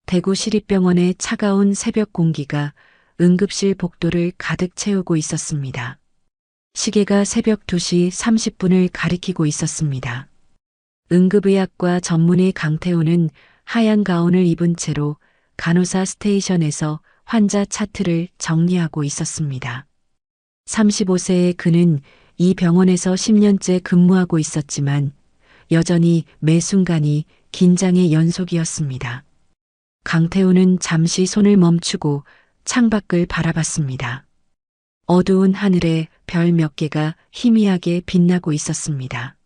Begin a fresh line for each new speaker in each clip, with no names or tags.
대구 시립병원의 차가운 새벽 공기가 응급실 복도를 가득 채우고 있었습니다. 시계가 새벽 2시 30분을 가리키고 있었습니다. 응급의학과 전문의 강태호는 하얀 가운을 입은 채로 간호사 스테이션에서 환자 차트를 정리하고 있었습니다. 35세의 그는 이 병원에서 10년째 근무하고 있었지만 여전히 매 순간이 긴장의 연속이었습니다. 강태호는 잠시 손을 멈추고 창밖을 바라봤습니다. 어두운 하늘에 별 몇 개가 희미하게 빛나고 있었습니다.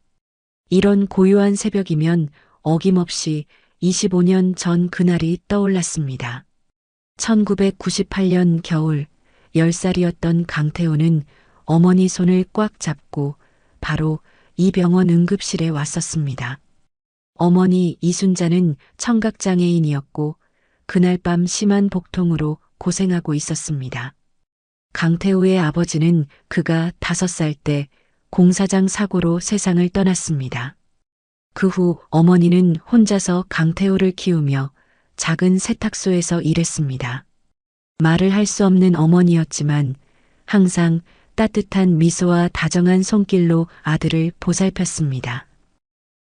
이런 고요한 새벽이면 어김없이 25년 전 그날이 떠올랐습니다. 1998년 겨울 10살이었던 강태호는 어머니 손을 꽉 잡고 바로 이 병원 응급실에 왔었습니다. 어머니 이순자는 청각장애인이었고 그날 밤 심한 복통으로 고생하고 있었습니다. 강태호의 아버지는 그가 5살 때 공사장 사고로 세상을 떠났습니다. 그 후 어머니는 혼자서 강태호를 키우며 작은 세탁소에서 일했습니다. 말을 할 수 없는 어머니였지만 항상 따뜻한 미소와 다정한 손길로 아들을 보살폈습니다.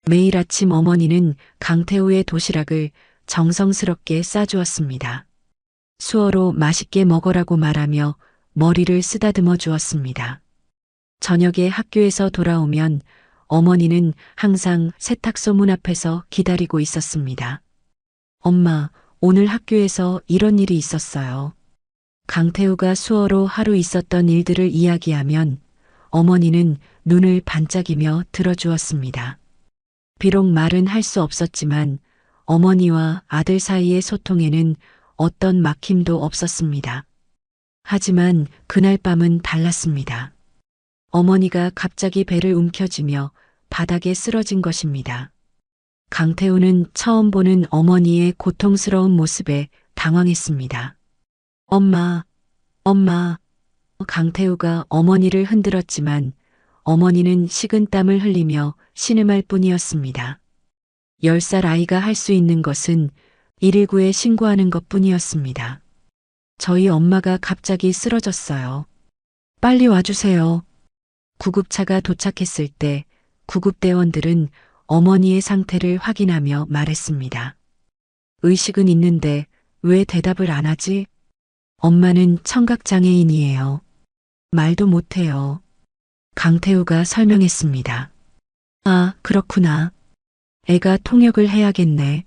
매일 아침 어머니는 강태호의 도시락을 정성스럽게 싸주었습니다. 수어로 맛있게 먹으라고 말하며 머리를 쓰다듬어 주었습니다. 저녁에 학교에서 돌아오면 어머니는 항상 세탁소 문 앞에서 기다리고 있었습니다. 엄마, 오늘 학교에서 이런 일이 있었어요. 강태우가 수어로 하루 있었던 일들을 이야기하면 어머니는 눈을 반짝이며 들어주었습니다. 비록 말은 할 수 없었지만 어머니와 아들 사이의 소통에는 어떤 막힘도 없었습니다. 하지만 그날 밤은 달랐습니다. 어머니가 갑자기 배를 움켜쥐며 바닥에 쓰러진 것입니다. 강태우는 처음 보는 어머니의 고통스러운 모습에 당황했습니다. 엄마, 엄마. 강태우가 어머니를 흔들었지만 어머니는 식은땀을 흘리며 신음할 뿐이었습니다. 10살 아이가 할 수 있는 것은 119에 신고하는 것뿐이었습니다. 저희 엄마가 갑자기 쓰러졌어요. 빨리 와주세요. 구급차가 도착했을 때 구급대원들은 어머니의 상태를 확인하며 말했습니다. 의식은 있는데 왜 대답을 안 하지? 엄마는 청각장애인이에요. 말도 못해요. 강태우가 설명했습니다. 아, 그렇구나. 애가 통역을 해야겠네.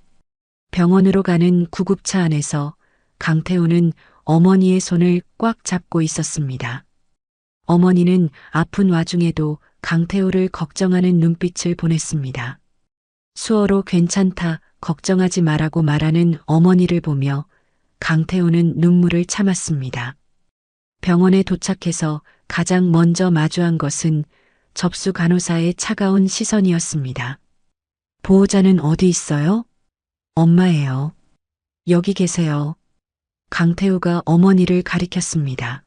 병원으로 가는 구급차 안에서 강태우는 어머니의 손을 꽉 잡고 있었습니다. 어머니는 아픈 와중에도 강태우를 걱정하는 눈빛을 보냈습니다. 수어로 괜찮다, 걱정하지 말라고 말하는 어머니를 보며 강태우는 눈물을 참았습니다. 병원에 도착해서 가장 먼저 마주한 것은 접수 간호사의 차가운 시선이었습니다. 보호자는 어디 있어요? 엄마예요. 여기 계세요. 강태우가 어머니를 가리켰습니다.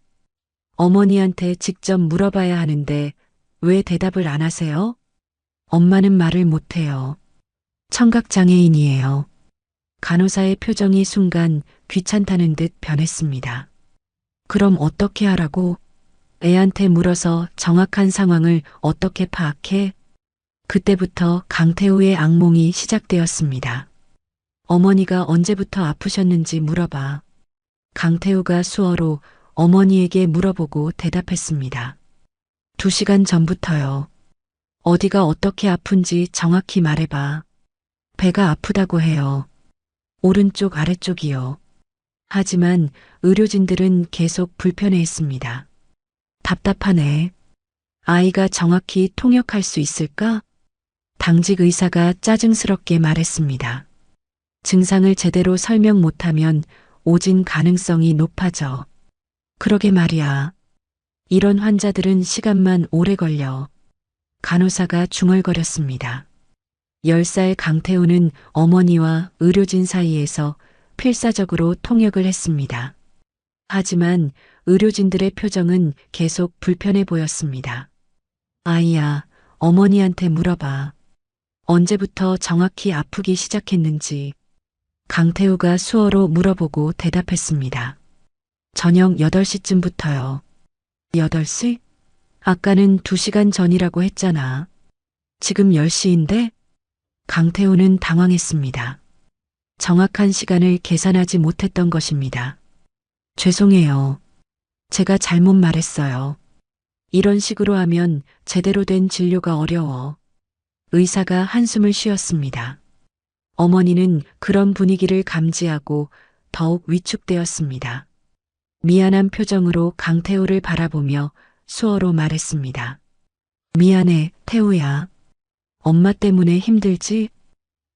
어머니한테 직접 물어봐야 하는데 왜 대답을 안 하세요? 엄마는 말을 못해요. 청각장애인이에요. 간호사의 표정이 순간 귀찮다는 듯 변했습니다. 그럼 어떻게 하라고? 애한테 물어서 정확한 상황을 어떻게 파악해? 그때부터 강태우의 악몽이 시작되었습니다. 어머니가 언제부터 아프셨는지 물어봐. 강태우가 수어로 어머니에게 물어보고 대답했습니다. 2시간 전부터요. 어디가 어떻게 아픈지 정확히 말해봐. 배가 아프다고 해요. 오른쪽 아래쪽이요. 하지만 의료진들은 계속 불편해했습니다. 답답하네. 아이가 정확히 통역할 수 있을까? 당직 의사가 짜증스럽게 말했습니다. 증상을 제대로 설명 못하면 오진 가능성이 높아져. 그러게 말이야. 이런 환자들은 시간만 오래 걸려. 간호사가 중얼거렸습니다. 10살 강태우는 어머니와 의료진 사이에서 필사적으로 통역을 했습니다. 하지만 의료진들의 표정은 계속 불편해 보였습니다. 아이야, 어머니한테 물어봐. 언제부터 정확히 아프기 시작했는지. 강태우가 수어로 물어보고 대답했습니다. 저녁 8시쯤부터요. 8시? 아까는 2시간 전이라고 했잖아. 지금 10시인데? 강태우는 당황했습니다. 정확한 시간을 계산하지 못했던 것입니다. 죄송해요. 제가 잘못 말했어요. 이런 식으로 하면 제대로 된 진료가 어려워. 의사가 한숨을 쉬었습니다. 어머니는 그런 분위기를 감지하고 더욱 위축되었습니다. 미안한 표정으로 강태우를 바라보며 수어로 말했습니다. 미안해, 태우야. 엄마 때문에 힘들지?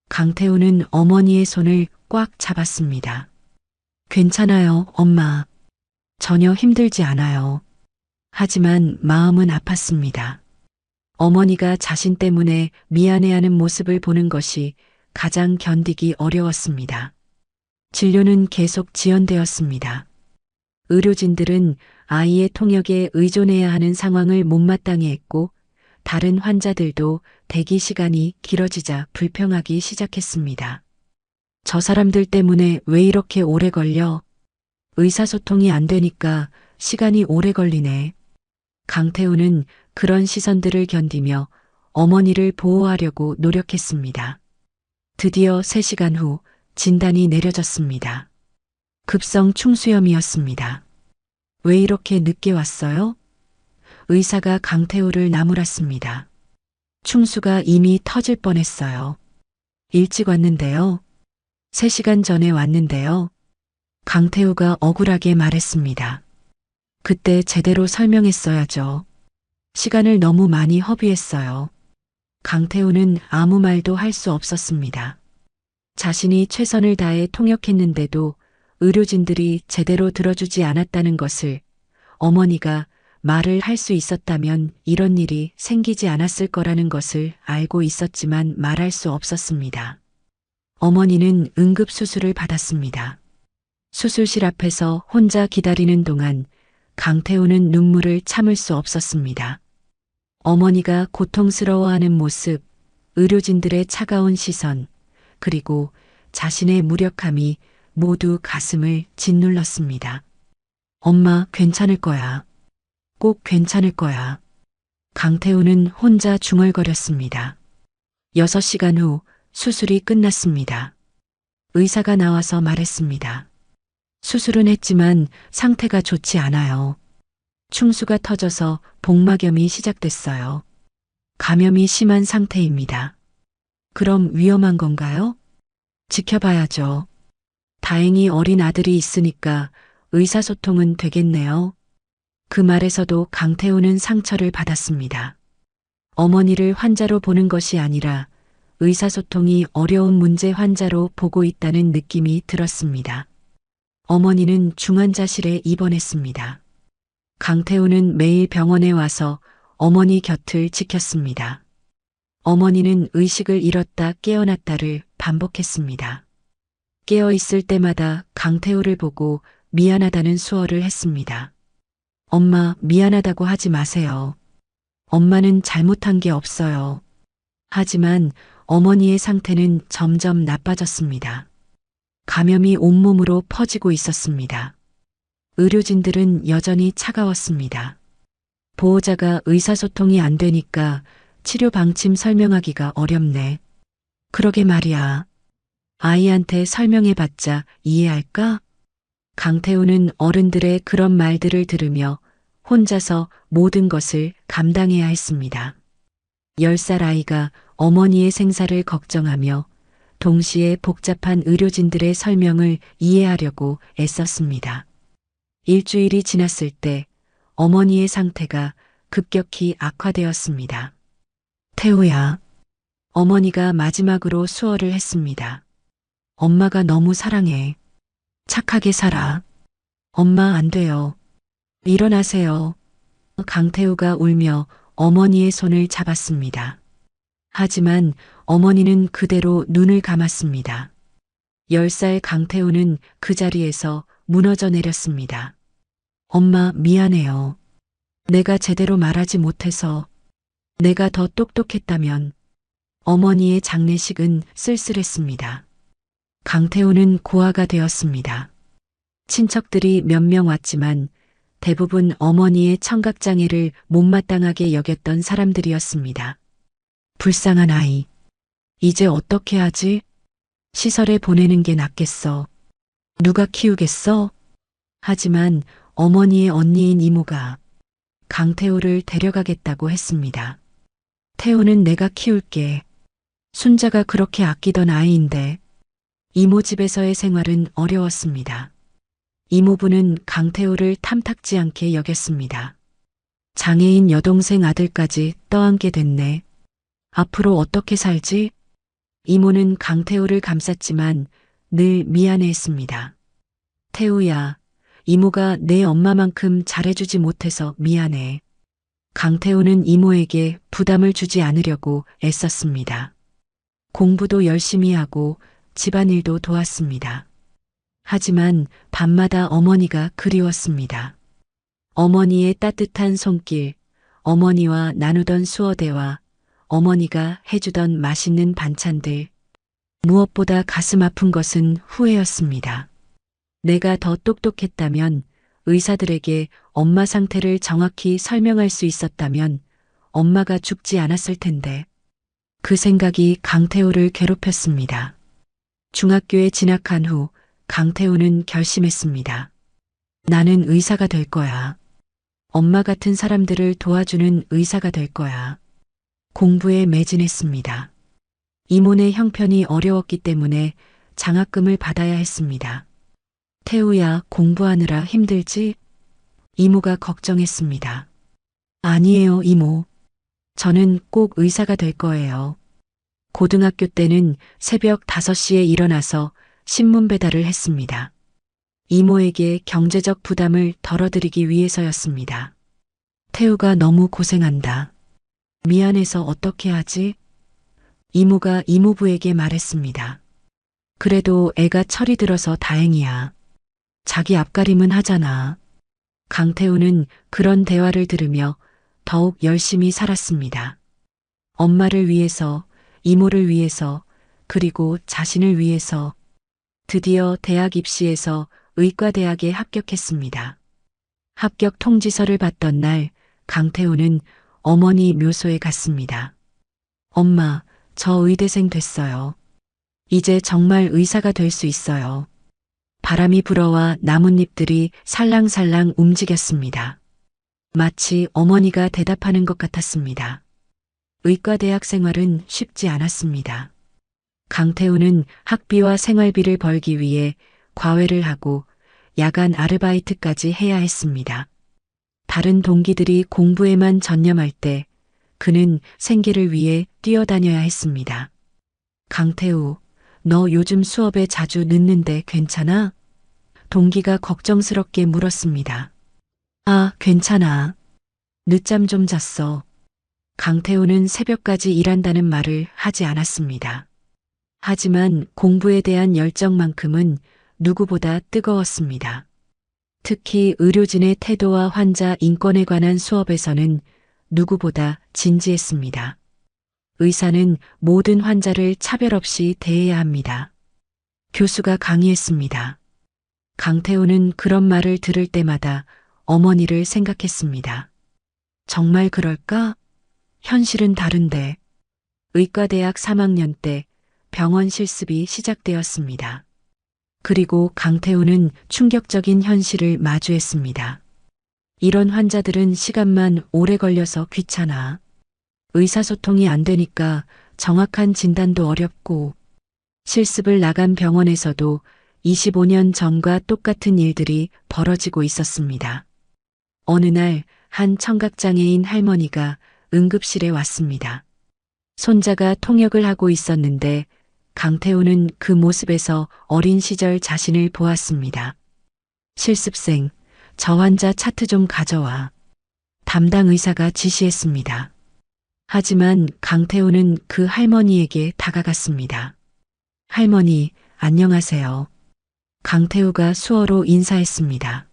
강태우는 어머니의 손을 꽉 잡았습니다. 괜찮아요, 엄마. 전혀 힘들지 않아요. 하지만 마음은 아팠습니다. 어머니가 자신 때문에 미안해하는 모습을 보는 것이 가장 견디기 어려웠습니다. 진료는 계속 지연되었습니다. 의료진들은 아이의 통역에 의존해야 하는 상황을 못마땅해 했고 다른 환자들도 대기 시간이 길어지자 불평하기 시작했습니다. 저 사람들 때문에 왜 이렇게 오래 걸려? 의사소통이 안 되니까 시간이 오래 걸리네. 강태우는 그런 시선들을 견디며 어머니를 보호하려고 노력했습니다. 드디어 3시간 후 진단이 내려졌습니다. 급성 충수염이었습니다. 왜 이렇게 늦게 왔어요? 의사가 강태우를 나무랐습니다. 충수가 이미 터질 뻔했어요. 일찍 왔는데요. 3시간 전에 왔는데요. 강태우가 억울하게 말했습니다. 그때 제대로 설명했어야죠. 시간을 너무 많이 허비했어요. 강태우는 아무 말도 할 수 없었습니다. 자신이 최선을 다해 통역했는데도 의료진들이 제대로 들어주지 않았다는 것을 어머니가 말을 할 수 있었다면 이런 일이 생기지 않았을 거라는 것을 알고 있었지만 말할 수 없었습니다. 어머니는 응급수술을 받았습니다. 수술실 앞에서 혼자 기다리는 동안 강태우는 눈물을 참을 수 없었습니다. 어머니가 고통스러워하는 모습, 의료진들의 차가운 시선, 그리고 자신의 무력함이 모두 가슴을 짓눌렀습니다. 엄마, 괜찮을 거야. 꼭 괜찮을 거야. 강태우는 혼자 중얼거렸습니다. 6시간 후 수술이 끝났습니다. 의사가 나와서 말했습니다. 수술은 했지만 상태가 좋지 않아요. 충수가 터져서 복막염이 시작됐어요. 감염이 심한 상태입니다. 그럼 위험한 건가요? 지켜봐야죠. 다행히 어린 아들이 있으니까 의사소통은 되겠네요. 그 말에서도 강태우는 상처를 받았습니다. 어머니를 환자로 보는 것이 아니라 의사소통이 어려운 문제 환자로 보고 있다는 느낌이 들었습니다. 어머니는 중환자실에 입원했습니다. 강태우는 매일 병원에 와서 어머니 곁을 지켰습니다. 어머니는 의식을 잃었다 깨어났다를 반복했습니다. 깨어 있을 때마다 강태우를 보고 미안하다는 수어를 했습니다. 엄마, 미안하다고 하지 마세요. 엄마는 잘못한 게 없어요. 하지만 어머니의 상태는 점점 나빠졌습니다. 감염이 온몸으로 퍼지고 있었습니다. 의료진들은 여전히 차가웠습니다. 보호자가 의사소통이 안 되니까 치료 방침 설명하기가 어렵네. 그러게 말이야. 아이한테 설명해봤자 이해할까? 강태우는 어른들의 그런 말들을 들으며 혼자서 모든 것을 감당해야 했습니다. 10살 아이가 어머니의 생사를 걱정하며 동시에 복잡한 의료진들의 설명을 이해하려고 애썼습니다. 일주일이 지났을 때 어머니의 상태가 급격히 악화되었습니다. 태우야. 어머니가 마지막으로 수어를 했습니다. 엄마가 너무 사랑해. 착하게 살아. 엄마 안 돼요. 일어나세요. 강태우가 울며 어머니의 손을 잡았습니다. 하지만 어머니는 그대로 눈을 감았습니다. 10살 강태우는 그 자리에서 무너져 내렸습니다. 엄마 미안해요. 내가 제대로 말하지 못해서. 내가 더 똑똑했다면. 어머니의 장례식은 쓸쓸했습니다. 강태호는 고아가 되었습니다. 친척들이 몇 명 왔지만 대부분 어머니의 청각장애를 못마땅하게 여겼던 사람들이었습니다. 불쌍한 아이. 이제 어떻게 하지? 시설에 보내는 게 낫겠어. 누가 키우겠어? 하지만 어머니의 언니인 이모가 강태호를 데려가겠다고 했습니다. 태호는 내가 키울게. 순자가 그렇게 아끼던 아이인데. 이모 집에서의 생활은 어려웠습니다. 이모부는 강태호를 탐탁지 않게 여겼습니다. 장애인 여동생 아들까지 떠안게 됐네. 앞으로 어떻게 살지? 이모는 강태호를 감쌌지만 늘 미안해했습니다. 태우야, 이모가 내 엄마만큼 잘해주지 못해서 미안해. 강태호는 이모에게 부담을 주지 않으려고 애썼습니다. 공부도 열심히 하고 집안일도 도왔습니다. 하지만 밤마다 어머니가 그리웠습니다. 어머니의 따뜻한 손길, 어머니와 나누던 수어대화, 어머니가 해주던 맛있는 반찬들. 무엇보다 가슴 아픈 것은 후회였습니다. 내가 더 똑똑했다면, 의사들에게 엄마 상태를 정확히 설명할 수 있었다면 엄마가 죽지 않았을 텐데. 그 생각이 강태호를 괴롭혔습니다. 중학교에 진학한 후 강태호는 결심했습니다. 나는 의사가 될 거야. 엄마 같은 사람들을 도와주는 의사가 될 거야. 공부에 매진했습니다. 이모네 형편이 어려웠기 때문에 장학금을 받아야 했습니다. 태우야, 공부하느라 힘들지? 이모가 걱정했습니다. 아니에요, 이모. 저는 꼭 의사가 될 거예요. 고등학교 때는 새벽 5시에 일어나서 신문 배달을 했습니다. 이모에게 경제적 부담을 덜어드리기 위해서였습니다. 태우가 너무 고생한다. 미안해서 어떻게 하지? 이모가 이모부에게 말했습니다. 그래도 애가 철이 들어서 다행이야. 자기 앞가림은 하잖아. 강태우는 그런 대화를 들으며 더욱 열심히 살았습니다. 엄마를 위해서, 이모를 위해서, 그리고 자신을 위해서. 드디어 대학 입시에서 의과대학에 합격했습니다. 합격 통지서를 받던 날 강태우는 어머니 묘소에 갔습니다. 엄마, 저 의대생 됐어요. 이제 정말 의사가 될 수 있어요. 바람이 불어와 나뭇잎들이 살랑살랑 움직였습니다. 마치 어머니가 대답하는 것 같았습니다. 의과대학 생활은 쉽지 않았습니다. 강태우는 학비와 생활비를 벌기 위해 과외를 하고 야간 아르바이트까지 해야 했습니다. 다른 동기들이 공부에만 전념할 때 그는 생계를 위해 뛰어다녀야 했습니다. 강태우, 너 요즘 수업에 자주 늦는데 괜찮아? 동기가 걱정스럽게 물었습니다. 아, 괜찮아. 늦잠 좀 잤어. 강태우는 새벽까지 일한다는 말을 하지 않았습니다. 하지만 공부에 대한 열정만큼은 누구보다 뜨거웠습니다. 특히 의료진의 태도와 환자 인권에 관한 수업에서는 누구보다 진지했습니다. 의사는 모든 환자를 차별 없이 대해야 합니다. 교수가 강의했습니다. 강태우는 그런 말을 들을 때마다 어머니를 생각했습니다. 정말 그럴까? 현실은 다른데. 의과대학 3학년 때 병원 실습이 시작되었습니다. 그리고 강태우는 충격적인 현실을 마주했습니다. 이런 환자들은 시간만 오래 걸려서 귀찮아. 의사소통이 안 되니까 정확한 진단도 어렵고, 실습을 나간 병원에서도 25년 전과 똑같은 일들이 벌어지고 있었습니다. 어느 날 한 청각장애인 할머니가 응급실에 왔습니다. 손자가 통역을 하고 있었는데 강태우는 그 모습에서 어린 시절 자신을 보았습니다. 실습생, 저 환자 차트 좀 가져와. 담당 의사가 지시했습니다. 하지만 강태우는 그 할머니에게 다가갔습니다. 할머니, 안녕하세요. 강태우가 수어로 인사했습니다.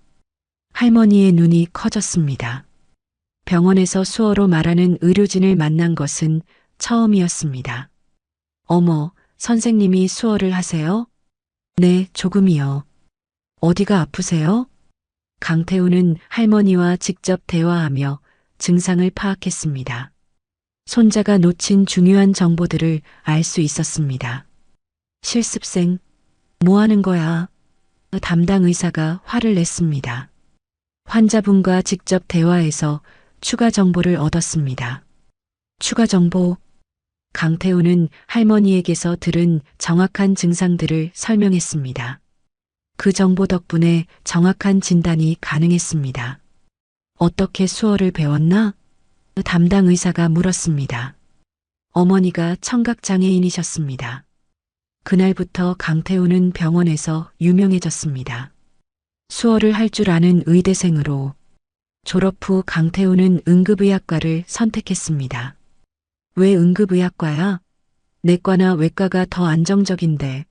할머니의 눈이 커졌습니다. 병원에서 수어로 말하는 의료진을 만난 것은 처음이었습니다. 어머, 선생님이 수어를 하세요? 네, 조금이요. 어디가 아프세요? 강태우는 할머니와 직접 대화하며 증상을 파악했습니다. 손자가 놓친 중요한 정보들을 알 수 있었습니다. 실습생, 뭐 하는 거야? 담당 의사가 화를 냈습니다. 환자분과 직접 대화해서 추가 정보를 얻었습니다. 추가 정보. 강태우는 할머니에게서 들은 정확한 증상들을 설명했습니다. 그 정보 덕분에 정확한 진단이 가능했습니다. 어떻게 수어를 배웠나? 담당 의사가 물었습니다. 어머니가 청각장애인이셨습니다. 그날부터 강태우는 병원에서 유명해졌습니다. 수어를 할 줄 아는 의대생으로 졸업 후 강태우는 응급의학과를 선택했습니다. 왜 응급의학과야? 내과나 외과가 더 안정적인데.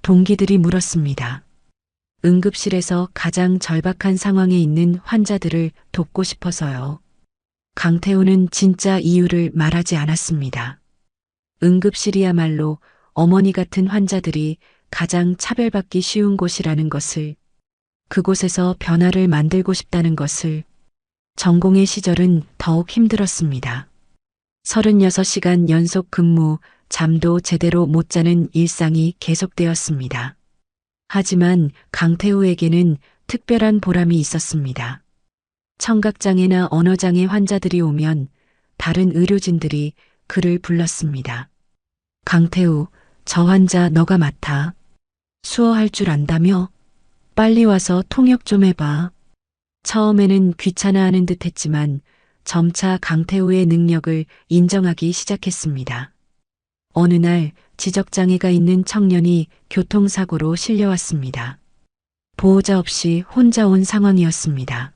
동기들이 물었습니다. 응급실에서 가장 절박한 상황에 있는 환자들을 돕고 싶어서요. 강태우는 진짜 이유를 말하지 않았습니다. 응급실이야말로 어머니 같은 환자들이 가장 차별받기 쉬운 곳이라는 것을, 그곳에서 변화를 만들고 싶다는 것을. 전공의 시절은 더욱 힘들었습니다. 36시간 연속 근무, 잠도 제대로 못 자는 일상이 계속되었습니다. 하지만 강태우에게는 특별한 보람이 있었습니다. 청각장애나 언어장애 환자들이 오면 다른 의료진들이 그를 불렀습니다. 강태우, 저 환자 너가 맡아. 수어할 줄 안다며? 빨리 와서 통역 좀 해봐. 처음에는 귀찮아하는 듯 했지만 점차 강태우의 능력을 인정하기 시작했습니다. 어느 날 지적장애가 있는 청년이 교통사고로 실려왔습니다. 보호자 없이 혼자 온 상황이었습니다.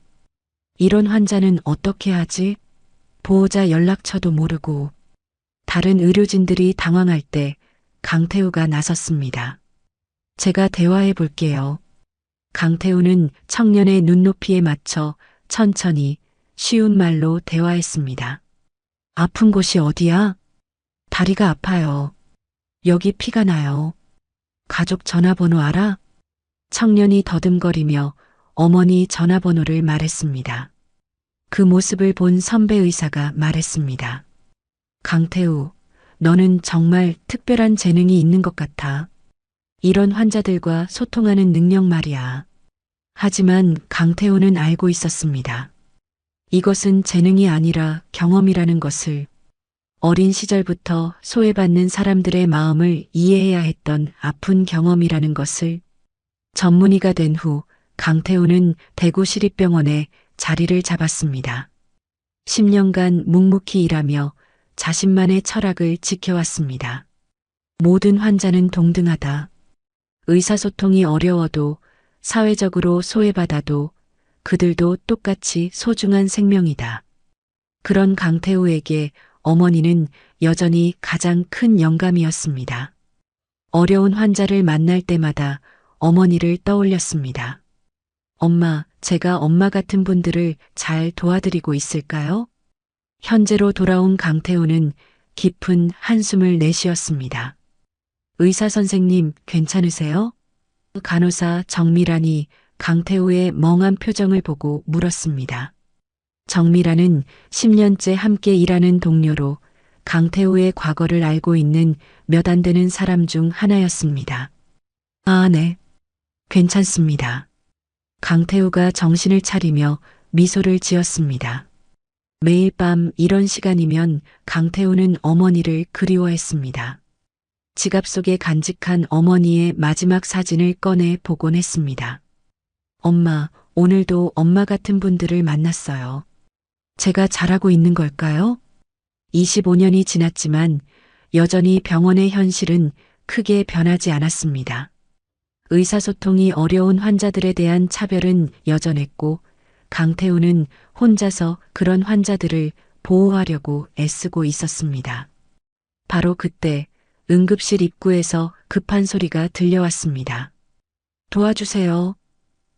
이런 환자는 어떻게 하지? 보호자 연락처도 모르고. 다른 의료진들이 당황할 때 강태우가 나섰습니다. 제가 대화해 볼게요. 강태우는 청년의 눈높이에 맞춰 천천히 쉬운 말로 대화했습니다. 아픈 곳이 어디야? 다리가 아파요. 여기 피가 나요. 가족 전화번호 알아? 청년이 더듬거리며 어머니 전화번호를 말했습니다. 그 모습을 본 선배 의사가 말했습니다. 강태우, 너는 정말 특별한 재능이 있는 것 같아. 이런 환자들과 소통하는 능력 말이야. 하지만 강태우는 알고 있었습니다. 이것은 재능이 아니라 경험이라는 것을. 어린 시절부터 소외받는 사람들의 마음을 이해해야 했던 아픈 경험이라는 것을. 전문의가 된 후 강태우는 대구시립병원에 자리를 잡았습니다. 10년간 묵묵히 일하며 자신만의 철학을 지켜왔습니다. 모든 환자는 동등하다. 의사소통이 어려워도 사회적으로 소외받아도 그들도 똑같이 소중한 생명이다. 그런 강태우에게 어머니는 여전히 가장 큰 영감이었습니다. 어려운 환자를 만날 때마다 어머니를 떠올렸습니다. 엄마, 제가 엄마 같은 분들을 잘 도와드리고 있을까요? 현재로 돌아온 강태우는 깊은 한숨을 내쉬었습니다. 의사 선생님, 괜찮으세요? 간호사 정미란이 강태우의 멍한 표정을 보고 물었습니다. 정미란은 10년째 함께 일하는 동료로 강태우의 과거를 알고 있는 몇 안 되는 사람 중 하나였습니다. 아, 네. 괜찮습니다. 강태우가 정신을 차리며 미소를 지었습니다. 매일 밤 이런 시간이면 강태우는 어머니를 그리워했습니다. 지갑 속에 간직한 어머니의 마지막 사진을 꺼내 보곤 했습니다. 엄마, 오늘도 엄마 같은 분들을 만났어요. 제가 잘하고 있는 걸까요? 25년이 지났지만 여전히 병원의 현실은 크게 변하지 않았습니다. 의사소통이 어려운 환자들에 대한 차별은 여전했고 강태우는 혼자서 그런 환자들을 보호하려고 애쓰고 있었습니다. 바로 그때 응급실 입구에서 급한 소리가 들려왔습니다. 도와주세요.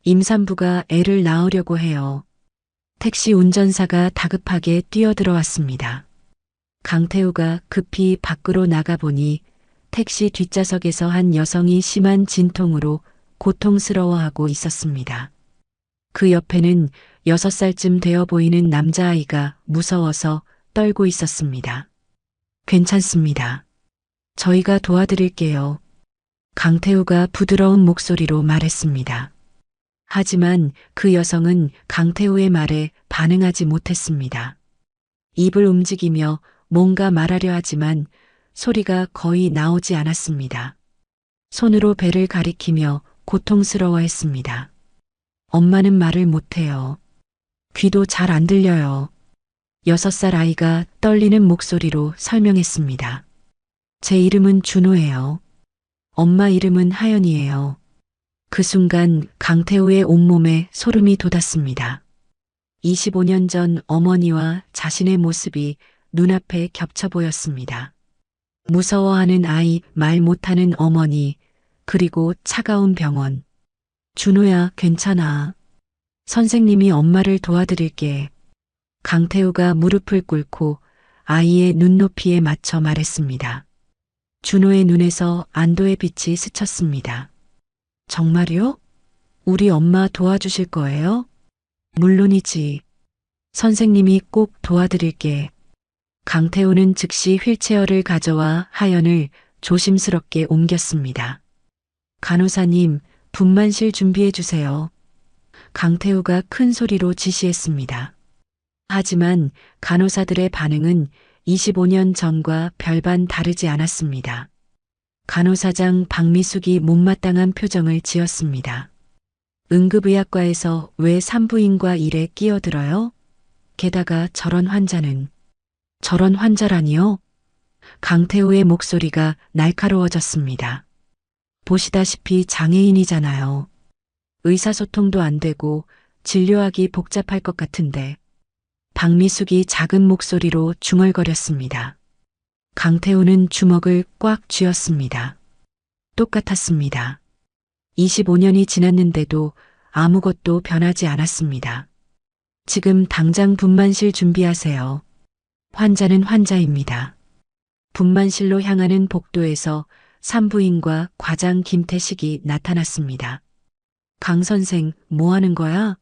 임산부가 애를 낳으려고 해요. 택시 운전사가 다급하게 뛰어들어왔습니다. 강태우가 급히 밖으로 나가보니 택시 뒷좌석에서 한 여성이 심한 진통으로 고통스러워하고 있었습니다. 그 옆에는 6살쯤 되어 보이는 남자아이가 무서워서 떨고 있었습니다. 괜찮습니다. 저희가 도와드릴게요. 강태우가 부드러운 목소리로 말했습니다. 하지만 그 여성은 강태우의 말에 반응하지 못했습니다. 입을 움직이며 뭔가 말하려 하지만 소리가 거의 나오지 않았습니다. 손으로 배를 가리키며 고통스러워했습니다. 엄마는 말을 못해요. 귀도 잘 안 들려요. 6살 아이가 떨리는 목소리로 설명했습니다. 제 이름은 준호예요. 엄마 이름은 하연이에요. 그 순간 강태우의 온몸에 소름이 돋았습니다. 25년 전 어머니와 자신의 모습이 눈앞에 겹쳐 보였습니다. 무서워하는 아이, 말 못하는 어머니, 그리고 차가운 병원. 준호야, 괜찮아. 선생님이 엄마를 도와드릴게. 강태우가 무릎을 꿇고 아이의 눈높이에 맞춰 말했습니다. 준호의 눈에서 안도의 빛이 스쳤습니다. 정말요? 우리 엄마 도와주실 거예요? 물론이지. 선생님이 꼭 도와드릴게. 강태우는 즉시 휠체어를 가져와 하연을 조심스럽게 옮겼습니다. 간호사님, 분만실 준비해 주세요. 강태우가 큰 소리로 지시했습니다. 하지만 간호사들의 반응은 25년 전과 별반 다르지 않았습니다. 간호사장 박미숙이 못마땅한 표정을 지었습니다. 응급의학과에서 왜 산부인과 일에 끼어들어요? 게다가 저런 환자라니요? 강태우의 목소리가 날카로워졌습니다. 보시다시피 장애인이잖아요. 의사소통도 안 되고 진료하기 복잡할 것 같은데. 박미숙이 작은 목소리로 중얼거렸습니다. 강태우는 주먹을 꽉 쥐었습니다. 똑같았습니다. 25년이 지났는데도 아무것도 변하지 않았습니다. 지금 당장 분만실 준비하세요. 환자는 환자입니다. 분만실로 향하는 복도에서 산부인과 과장 김태식이 나타났습니다. 강 선생, 뭐 하는 거야?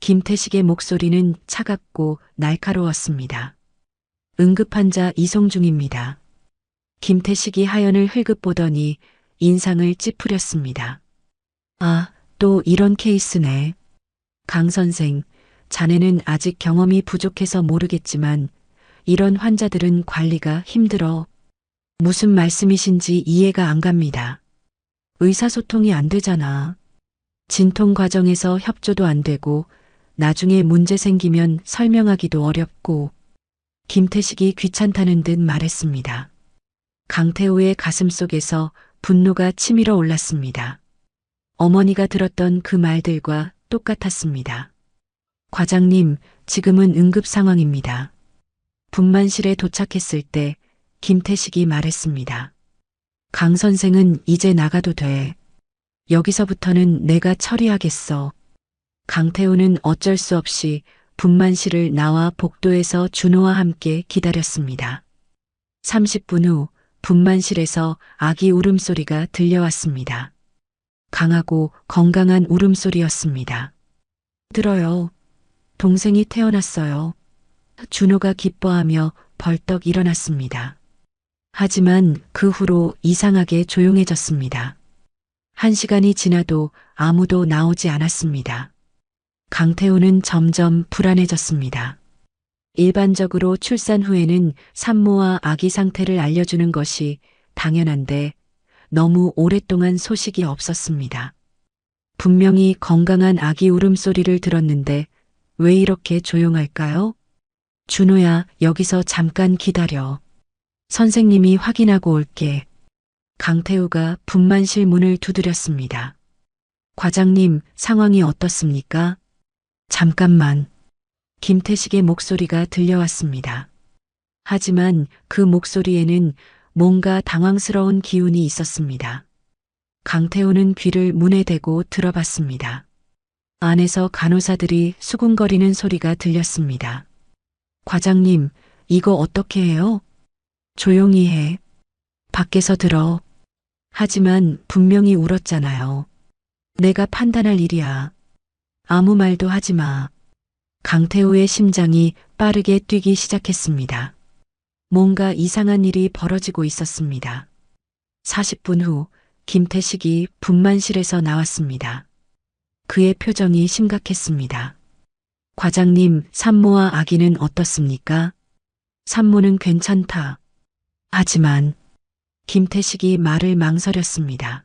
김태식의 목소리는 차갑고 날카로웠습니다. 응급환자 이송 중입니다. 김태식이 하연을 흘끗 보더니 인상을 찌푸렸습니다. 아, 또 이런 케이스네. 강 선생, 자네는 아직 경험이 부족해서 모르겠지만 이런 환자들은 관리가 힘들어. 무슨 말씀이신지 이해가 안 갑니다. 의사소통이 안 되잖아. 진통 과정에서 협조도 안 되고 나중에 문제 생기면 설명하기도 어렵고. 김태식이 귀찮다는 듯 말했습니다. 강태우의 가슴속에서 분노가 치밀어 올랐습니다. 어머니가 들었던 그 말들과 똑같았습니다. 과장님, 지금은 응급 상황입니다. 분만실에 도착했을 때 김태식이 말했습니다. 강 선생은 이제 나가도 돼. 여기서부터는 내가 처리하겠어. 강태우는 어쩔 수 없이 분만실을 나와 복도에서 준호와 함께 기다렸습니다. 30분 후 분만실에서 아기 울음소리가 들려왔습니다. 강하고 건강한 울음소리였습니다. 들어요. 동생이 태어났어요. 준호가 기뻐하며 벌떡 일어났습니다. 하지만 그 후로 이상하게 조용해졌습니다. 1시간이 지나도 아무도 나오지 않았습니다. 강태우는 점점 불안해졌습니다. 일반적으로 출산 후에는 산모와 아기 상태를 알려주는 것이 당연한데 너무 오랫동안 소식이 없었습니다. 분명히 건강한 아기 울음소리를 들었는데 왜 이렇게 조용할까요? 준호야, 여기서 잠깐 기다려. 선생님이 확인하고 올게. 강태우가 분만실 문을 두드렸습니다. 과장님, 상황이 어떻습니까? 잠깐만. 김태식의 목소리가 들려왔습니다. 하지만 그 목소리에는 뭔가 당황스러운 기운이 있었습니다. 강태우는 귀를 문에 대고 들어봤습니다. 안에서 간호사들이 수군거리는 소리가 들렸습니다. 과장님, 이거 어떻게 해요? 조용히 해. 밖에서 들어. 하지만 분명히 울었잖아요. 내가 판단할 일이야. 아무 말도 하지 마. 강태우의 심장이 빠르게 뛰기 시작했습니다. 뭔가 이상한 일이 벌어지고 있었습니다. 40분 후 김태식이 분만실에서 나왔습니다. 그의 표정이 심각했습니다. 과장님, 산모와 아기는 어떻습니까? 산모는 괜찮다. 하지만 김태식이 말을 망설였습니다.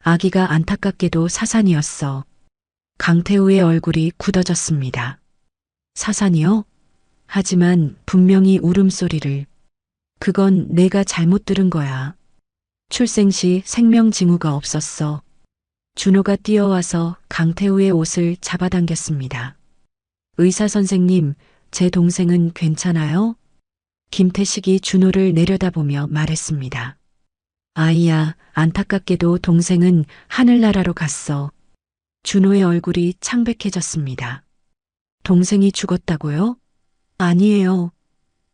아기가 안타깝게도 사산이었어. 강태우의 얼굴이 굳어졌습니다. 사산이요? 하지만 분명히 울음소리를. 그건 내가 잘못 들은 거야. 출생 시 생명 징후가 없었어. 준호가 뛰어와서 강태우의 옷을 잡아당겼습니다. 의사 선생님, 제 동생은 괜찮아요? 김태식이 준호를 내려다보며 말했습니다. 아이야, 안타깝게도 동생은 하늘나라로 갔어. 준호의 얼굴이 창백해졌습니다. 동생이 죽었다고요? 아니에요.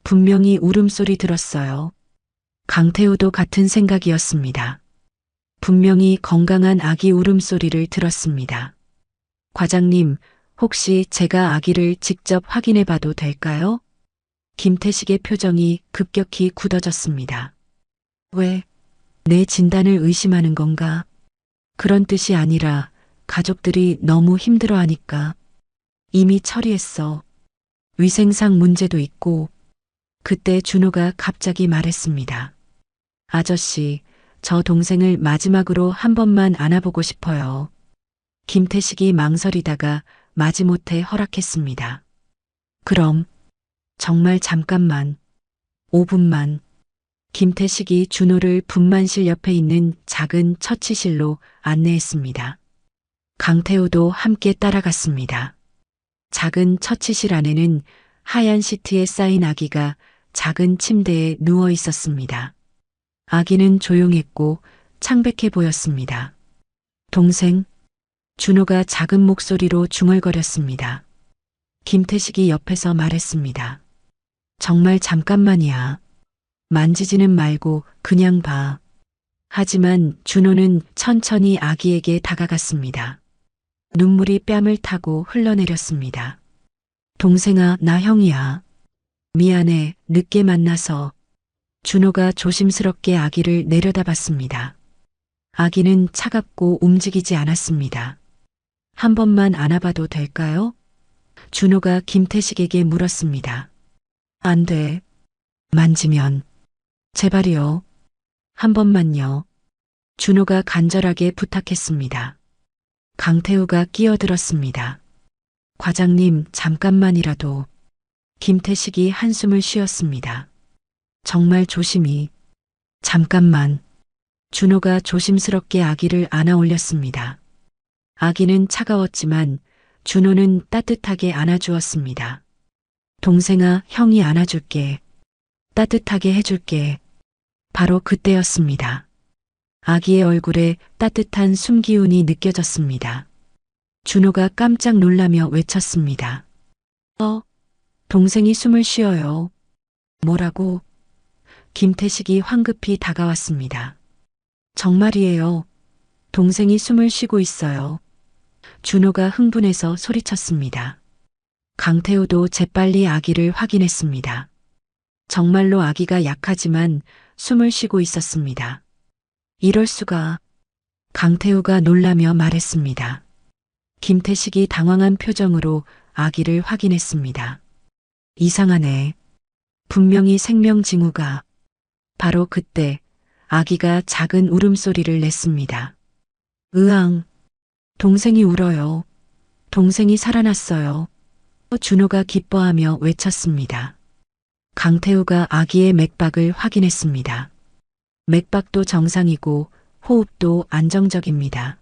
분명히 울음소리 들었어요. 강태우도 같은 생각이었습니다. 분명히 건강한 아기 울음소리를 들었습니다. 과장님, 혹시 제가 아기를 직접 확인해 봐도 될까요? 김태식의 표정이 급격히 굳어졌습니다. 왜? 내 진단을 의심하는 건가? 그런 뜻이 아니라 가족들이 너무 힘들어하니까. 이미 처리했어. 위생상 문제도 있고. 그때 준호가 갑자기 말했습니다. 아저씨, 저 동생을 마지막으로 한 번만 안아보고 싶어요. 김태식이 망설이다가 마지못해 허락했습니다. 그럼, 정말 잠깐만, 5분만. 김태식이 준호를 분만실 옆에 있는 작은 처치실로 안내했습니다. 강태우도 함께 따라갔습니다. 작은 처치실 안에는 하얀 시트에 쌓인 아기가 작은 침대에 누워 있었습니다. 아기는 조용했고 창백해 보였습니다. 동생, 준호가 작은 목소리로 중얼거렸습니다. 김태식이 옆에서 말했습니다. 정말 잠깐만이야. 만지지는 말고 그냥 봐. 하지만 준호는 천천히 아기에게 다가갔습니다. 눈물이 뺨을 타고 흘러내렸습니다. 동생아, 나 형이야. 미안해, 늦게 만나서. 준호가 조심스럽게 아기를 내려다봤습니다. 아기는 차갑고 움직이지 않았습니다. 한 번만 안아봐도 될까요? 준호가 김태식에게 물었습니다. 안 돼. 만지면. 제발이요. 한 번만요. 준호가 간절하게 부탁했습니다. 강태우가 끼어들었습니다. 과장님, 잠깐만이라도. 김태식이 한숨을 쉬었습니다. 정말 조심히. 잠깐만. 준호가 조심스럽게 아기를 안아 올렸습니다. 아기는 차가웠지만 준호는 따뜻하게 안아주었습니다. 동생아, 형이 안아줄게. 따뜻하게 해줄게. 바로 그때였습니다. 아기의 얼굴에 따뜻한 숨기운이 느껴졌습니다. 준호가 깜짝 놀라며 외쳤습니다. 동생이 숨을 쉬어요. 뭐라고? 김태식이 황급히 다가왔습니다. 정말이에요. 동생이 숨을 쉬고 있어요. 준호가 흥분해서 소리쳤습니다. 강태우도 재빨리 아기를 확인했습니다. 정말로 아기가 약하지만 숨을 쉬고 있었습니다. 이럴 수가. 강태우가 놀라며 말했습니다. 김태식이 당황한 표정으로 아기를 확인했습니다. 이상하네. 분명히 생명 징후가. 바로 그때 아기가 작은 울음소리를 냈습니다. 으앙. 동생이 울어요. 동생이 살아났어요. 준호가 기뻐하며 외쳤습니다. 강태우가 아기의 맥박을 확인했습니다. 맥박도 정상이고 호흡도 안정적입니다.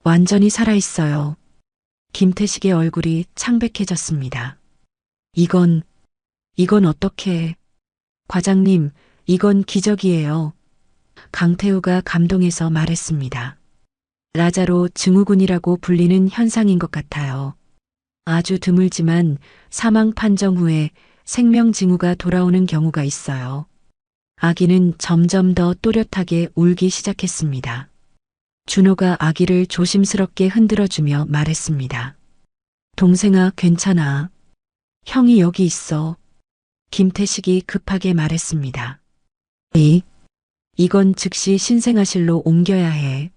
완전히 살아있어요. 김태식의 얼굴이 창백해졌습니다. 이건 어떻게. 과장님, 이건 기적이에요. 강태우가 감동해서 말했습니다. 라자로 증후군이라고 불리는 현상인 것 같아요. 아주 드물지만 사망 판정 후에 생명 징후가 돌아오는 경우가 있어요. 아기는 점점 더 또렷하게 울기 시작했습니다. 준호가 아기를 조심스럽게 흔들어주며 말했습니다. 동생아, 괜찮아. 형이 여기 있어. 김태식이 급하게 말했습니다. 이건 즉시 신생아실로 옮겨야 해.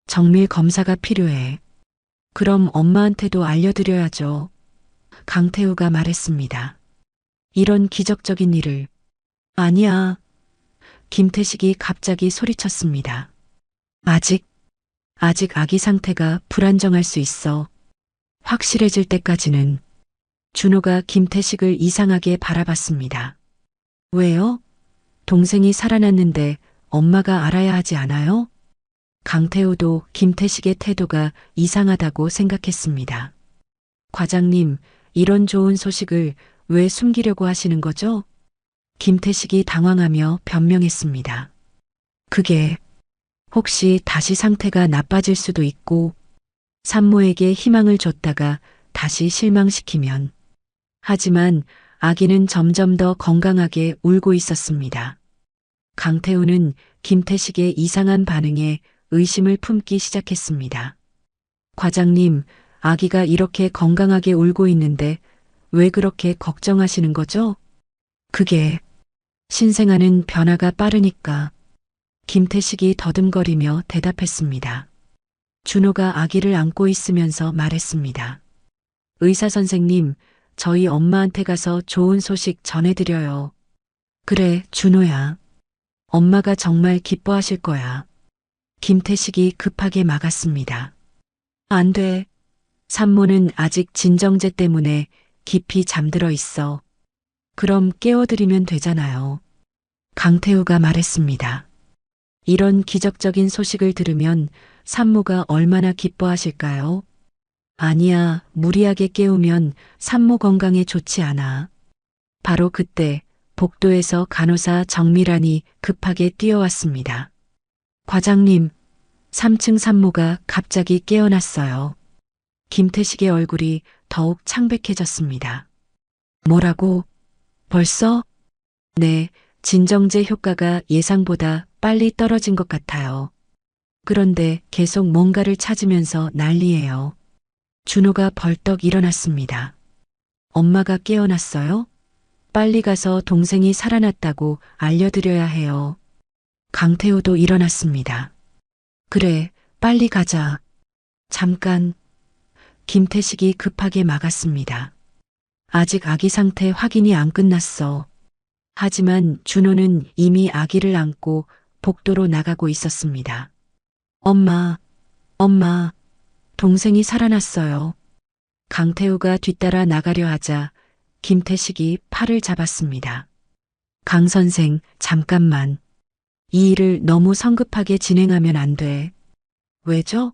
정밀 검사가 필요해. 그럼 엄마한테도 알려드려야죠. 강태우가 말했습니다. 이런 기적적인 일을. 아니야. 김태식이 갑자기 소리쳤습니다. 아직 아기 상태가 불안정할 수 있어. 확실해질 때까지는. 준호가 김태식을 이상하게 바라봤습니다. 왜요? 동생이 살아났는데 엄마가 알아야 하지 않아요? 강태우도 김태식의 태도가 이상하다고 생각했습니다. 과장님, 이런 좋은 소식을 왜 숨기려고 하시는 거죠? 김태식이 당황하며 변명했습니다. 그게 혹시 다시 상태가 나빠질 수도 있고 산모에게 희망을 줬다가 다시 실망시키면. 하지만 아기는 점점 더 건강하게 울고 있었습니다. 강태우는 김태식의 이상한 반응에 의심을 품기 시작했습니다. 과장님, 아기가 이렇게 건강하게 울고 있는데 왜 그렇게 걱정하시는 거죠? 그게 신생아는 변화가 빠르니까. 김태식이 더듬거리며 대답했습니다. 준호가 아기를 안고 있으면서 말했습니다. 의사 선생님, 저희 엄마한테 가서 좋은 소식 전해드려요. 그래, 준호야. 엄마가 정말 기뻐하실 거야. 김태식이 급하게 막았습니다. 안 돼. 산모는 아직 진정제 때문에 깊이 잠들어 있어. 그럼 깨워드리면 되잖아요. 강태우가 말했습니다. 이런 기적적인 소식을 들으면 산모가 얼마나 기뻐하실까요? 아니야, 무리하게 깨우면 산모 건강에 좋지 않아. 바로 그때 복도에서 간호사 정미란이 급하게 뛰어왔습니다. 과장님, 3층 산모가 갑자기 깨어났어요. 김태식의 얼굴이 더욱 창백해졌습니다. 뭐라고? 벌써? 네, 진정제 효과가 예상보다 빨리 떨어진 것 같아요. 그런데 계속 뭔가를 찾으면서 난리예요. 준호가 벌떡 일어났습니다. 엄마가 깨어났어요? 빨리 가서 동생이 살아났다고 알려드려야 해요. 강태우도 일어났습니다. 그래, 빨리 가자. 잠깐. 김태식이 급하게 막았습니다. 아직 아기 상태 확인이 안 끝났어. 하지만 준호는 이미 아기를 안고 복도로 나가고 있었습니다. 엄마, 동생이 살아났어요. 강태우가 뒤따라 나가려 하자 김태식이 팔을 잡았습니다. 강 선생, 잠깐만. 이 일을 너무 성급하게 진행하면 안 돼. 왜죠?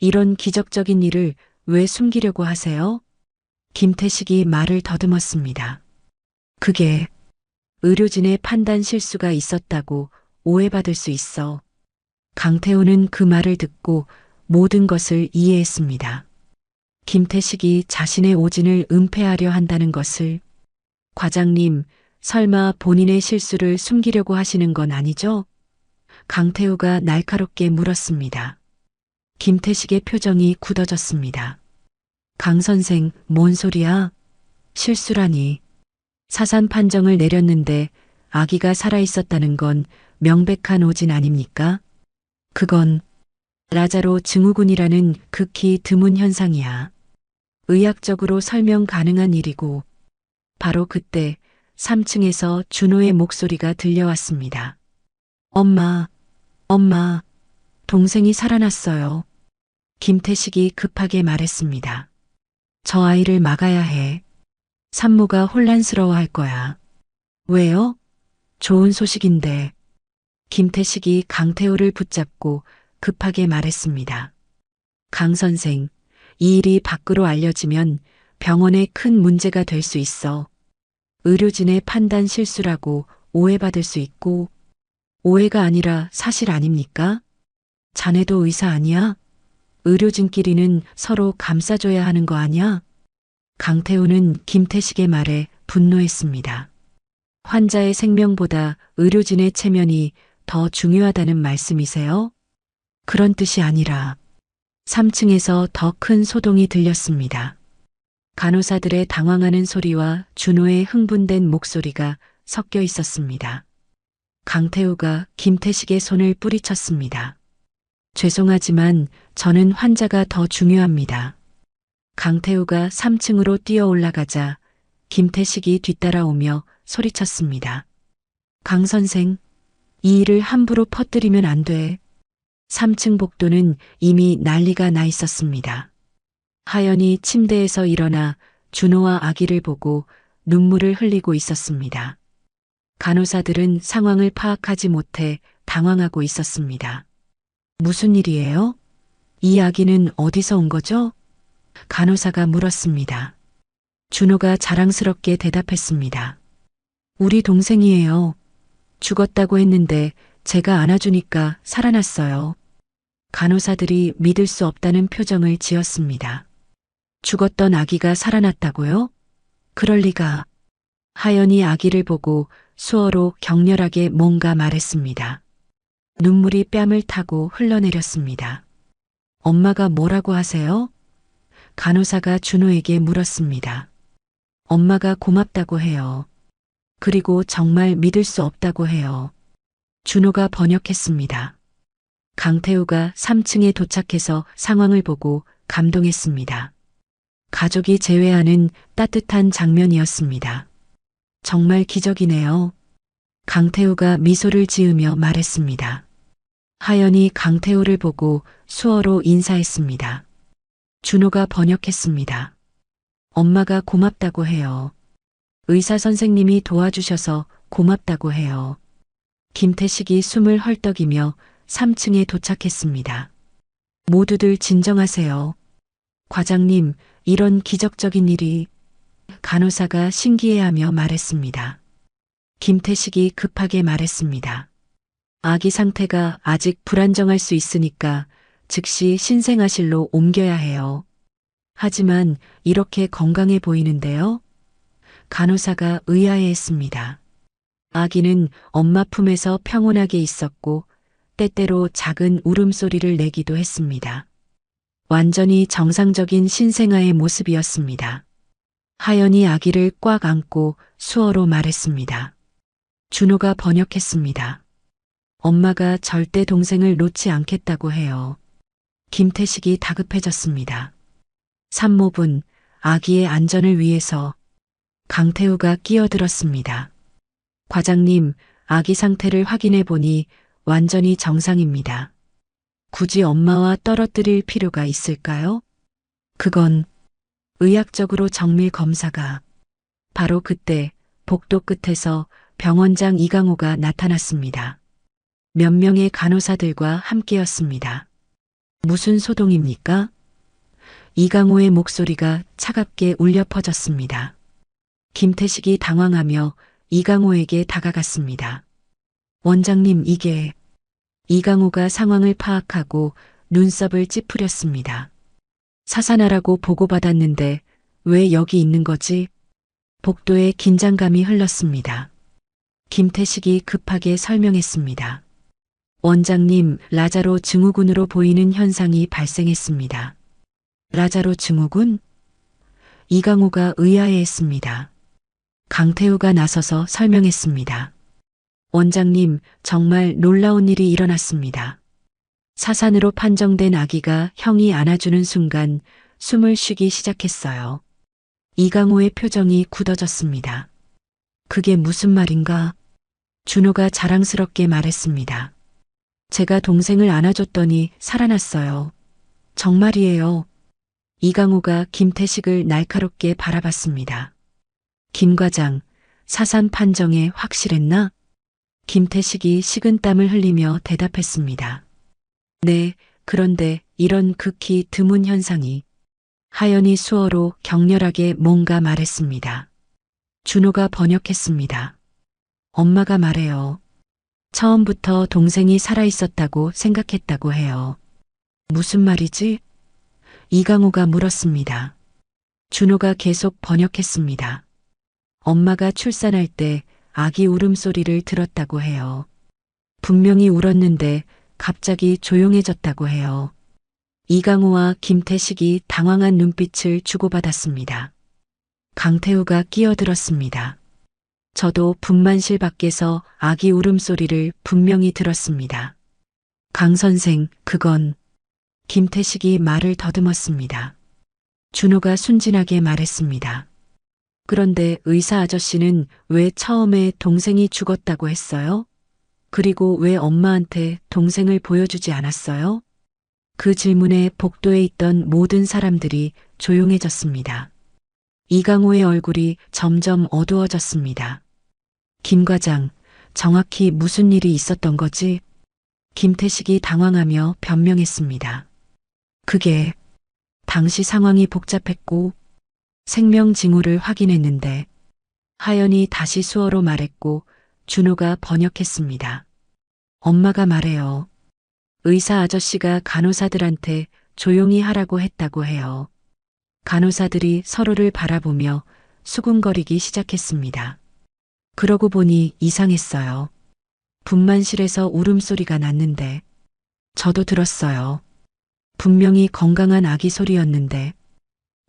이런 기적적인 일을 왜 숨기려고 하세요? 김태식이 말을 더듬었습니다. 그게 의료진의 판단 실수가 있었다고 오해받을 수 있어. 강태우는 그 말을 듣고 모든 것을 이해했습니다. 김태식이 자신의 오진을 은폐하려 한다는 것을. 과장님, 설마 본인의 실수를 숨기려고 하시는 건 아니죠? 강태우가 날카롭게 물었습니다. 김태식의 표정이 굳어졌습니다. 강 선생, 뭔 소리야? 실수라니. 사산 판정을 내렸는데 아기가 살아있었다는 건 명백한 오진 아닙니까? 그건 라자로 증후군이라는 극히 드문 현상이야. 의학적으로 설명 가능한 일이고. 바로 그때 3층에서 준호의 목소리가 들려왔습니다. 엄마, 동생이 살아났어요. 김태식이 급하게 말했습니다. 저 아이를 막아야 해. 산모가 혼란스러워할 거야. 왜요? 좋은 소식인데. 김태식이 강태우를 붙잡고 급하게 말했습니다. 강 선생, 이 일이 밖으로 알려지면 병원에 큰 문제가 될 수 있어. 의료진의 판단 실수라고 오해받을 수 있고. 오해가 아니라 사실 아닙니까? 자네도 의사 아니야? 의료진끼리는 서로 감싸줘야 하는 거 아니야? 강태우는 김태식의 말에 분노했습니다. 환자의 생명보다 의료진의 체면이 더 중요하다는 말씀이세요? 그런 뜻이 아니라 3층에서 더 큰 소동이 들렸습니다. 간호사들의 당황하는 소리와 준호의 흥분된 목소리가 섞여 있었습니다. 강태우가 김태식의 손을 뿌리쳤습니다. 죄송하지만 저는 환자가 더 중요합니다. 강태우가 3층으로 뛰어 올라가자 김태식이 뒤따라오며 소리쳤습니다. 강 선생, 이 일을 함부로 퍼뜨리면 안 돼. 3층 복도는 이미 난리가 나 있었습니다. 하연이 침대에서 일어나 준호와 아기를 보고 눈물을 흘리고 있었습니다. 간호사들은 상황을 파악하지 못해 당황하고 있었습니다. 무슨 일이에요? 이 아기는 어디서 온 거죠? 간호사가 물었습니다. 준호가 자랑스럽게 대답했습니다. 우리 동생이에요. 죽었다고 했는데 제가 안아주니까 살아났어요. 간호사들이 믿을 수 없다는 표정을 지었습니다. 죽었던 아기가 살아났다고요? 그럴 리가. 하연이 아기를 보고 수어로 격렬하게 뭔가 말했습니다. 눈물이 뺨을 타고 흘러내렸습니다. 엄마가 뭐라고 하세요? 간호사가 준호에게 물었습니다. 엄마가 고맙다고 해요. 그리고 정말 믿을 수 없다고 해요. 준호가 번역했습니다. 강태우가 3층에 도착해서 상황을 보고 감동했습니다. 가족이 제외하는 따뜻한 장면이었습니다. 정말 기적이네요. 강태우가 미소를 지으며 말했습니다. 하연이 강태우를 보고 수어로 인사했습니다. 준호가 번역했습니다. 엄마가 고맙다고 해요. 의사 선생님이 도와주셔서 고맙다고 해요. 김태식이 숨을 헐떡이며 3층에 도착했습니다. 모두들 진정하세요. 과장님, 이런 기적적인 일이. 간호사가 신기해하며 말했습니다. 김태식이 급하게 말했습니다. 아기 상태가 아직 불안정할 수 있으니까 즉시 신생아실로 옮겨야 해요. 하지만 이렇게 건강해 보이는데요? 간호사가 의아해했습니다. 아기는 엄마 품에서 평온하게 있었고 때때로 작은 울음소리를 내기도 했습니다. 완전히 정상적인 신생아의 모습이었습니다. 하연이 아기를 꽉 안고 수어로 말했습니다. 준호가 번역했습니다. 엄마가 절대 동생을 놓지 않겠다고 해요. 김태식이 다급해졌습니다. 산모분, 아기의 안전을 위해서. 강태우가 끼어들었습니다. 과장님, 아기 상태를 확인해 보니 완전히 정상입니다. 굳이 엄마와 떨어뜨릴 필요가 있을까요? 그건 의학적으로 정밀 검사가. 바로 그때 복도 끝에서 병원장 이강호가 나타났습니다. 몇 명의 간호사들과 함께였습니다. 무슨 소동입니까? 이강호의 목소리가 차갑게 울려 퍼졌습니다. 김태식이 당황하며 이강호에게 다가갔습니다. 원장님, 이게. 이강호가 상황을 파악하고 눈썹을 찌푸렸습니다. 사산하라고 보고받았는데 왜 여기 있는 거지? 복도에 긴장감이 흘렀습니다. 김태식이 급하게 설명했습니다. 원장님, 라자로 증후군으로 보이는 현상이 발생했습니다. 라자로 증후군? 이강호가 의아해했습니다. 강태우가 나서서 설명했습니다. 원장님, 정말 놀라운 일이 일어났습니다. 사산으로 판정된 아기가 형이 안아주는 순간 숨을 쉬기 시작했어요. 이강호의 표정이 굳어졌습니다. 그게 무슨 말인가? 준호가 자랑스럽게 말했습니다. 제가 동생을 안아줬더니 살아났어요. 정말이에요. 이강호가 김태식을 날카롭게 바라봤습니다. 김 과장, 사산 판정에 확실했나? 김태식이 식은땀을 흘리며 대답했습니다. 네, 그런데 이런 극히 드문 현상이. 하연이 수어로 격렬하게 뭔가 말했습니다. 준호가 번역했습니다. 엄마가 말해요. 처음부터 동생이 살아있었다고 생각했다고 해요. 무슨 말이지? 이강호가 물었습니다. 준호가 계속 번역했습니다. 엄마가 출산할 때 아기 울음소리를 들었다고 해요. 분명히 울었는데 갑자기 조용해졌다고 해요. 이강호와 김태식이 당황한 눈빛을 주고받았습니다. 강태우가 끼어들었습니다. 저도 분만실 밖에서 아기 울음소리를 분명히 들었습니다. 강 선생, 그건... 김태식이 말을 더듬었습니다. 준호가 순진하게 말했습니다. 그런데 의사 아저씨는 왜 처음에 동생이 죽었다고 했어요? 그리고 왜 엄마한테 동생을 보여주지 않았어요? 그 질문에 복도에 있던 모든 사람들이 조용해졌습니다. 이강호의 얼굴이 점점 어두워졌습니다. 김 과장, 정확히 무슨 일이 있었던 거지? 김태식이 당황하며 변명했습니다. 그게 당시 상황이 복잡했고 생명 징후를 확인했는데 하연이 다시 수어로 말했고 준호가 번역했습니다. 엄마가 말해요. 의사 아저씨가 간호사들한테 조용히 하라고 했다고 해요. 간호사들이 서로를 바라보며 수군거리기 시작했습니다. 그러고 보니 이상했어요. 분만실에서 울음소리가 났는데 저도 들었어요. 분명히 건강한 아기 소리였는데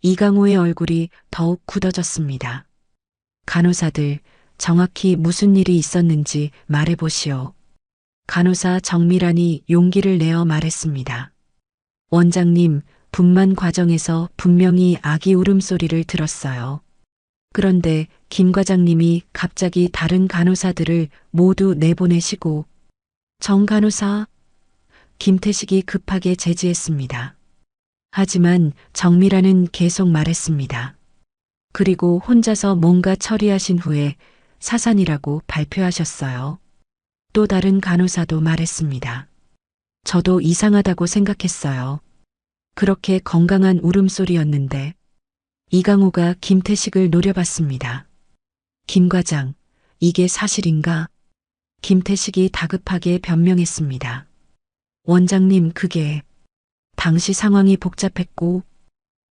이강호의 얼굴이 더욱 굳어졌습니다. 간호사들, 정확히 무슨 일이 있었는지 말해보시오. 간호사 정미란이 용기를 내어 말했습니다. 원장님, 분만 과정에서 분명히 아기 울음소리를 들었어요. 그런데 김 과장님이 갑자기 다른 간호사들을 모두 내보내시고 정 간호사? 김태식이 급하게 제지했습니다. 하지만 정미란은 계속 말했습니다. 그리고 혼자서 뭔가 처리하신 후에 사산이라고 발표하셨어요. 또 다른 간호사도 말했습니다. 저도 이상하다고 생각했어요. 그렇게 건강한 울음소리였는데 이강호가 김태식을 노려봤습니다. 김 과장, 이게 사실인가? 김태식이 다급하게 변명했습니다. 원장님, 그게 당시 상황이 복잡했고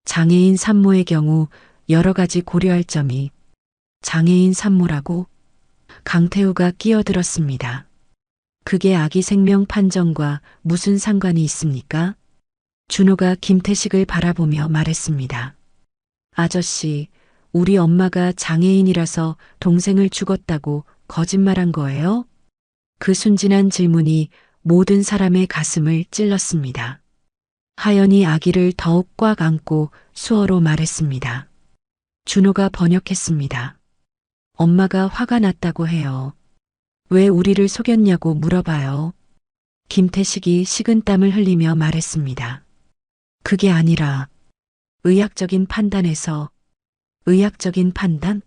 장애인 산모의 경우 여러 가지 고려할 점이 장애인 산모라고 강태우가 끼어들었습니다. 그게 아기 생명 판정과 무슨 상관이 있습니까? 준호가 김태식을 바라보며 말했습니다. 아저씨, 우리 엄마가 장애인이라서 동생을 죽었다고 거짓말한 거예요? 그 순진한 질문이 모든 사람의 가슴을 찔렀습니다. 하연이 아기를 더욱 꽉 안고 수어로 말했습니다. 준호가 번역했습니다. 엄마가 화가 났다고 해요. 왜 우리를 속였냐고 물어봐요. 김태식이 식은땀을 흘리며 말했습니다. 그게 아니라 의학적인 판단에서 의학적인 판단?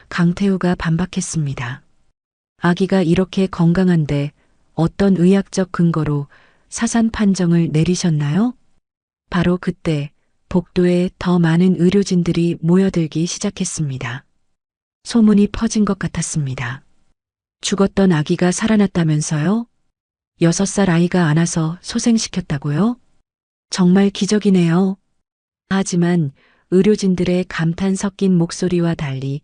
강태우가 반박했습니다. 아기가 이렇게 건강한데 어떤 의학적 근거로 사산 판정을 내리셨나요? 바로 그때 복도에 더 많은 의료진들이 모여들기 시작했습니다. 소문이 퍼진 것 같았습니다. 죽었던 아기가 살아났다면서요? 6살 아이가 안아서 소생시켰다고요? 정말 기적이네요. 하지만 의료진들의 감탄 섞인 목소리와 달리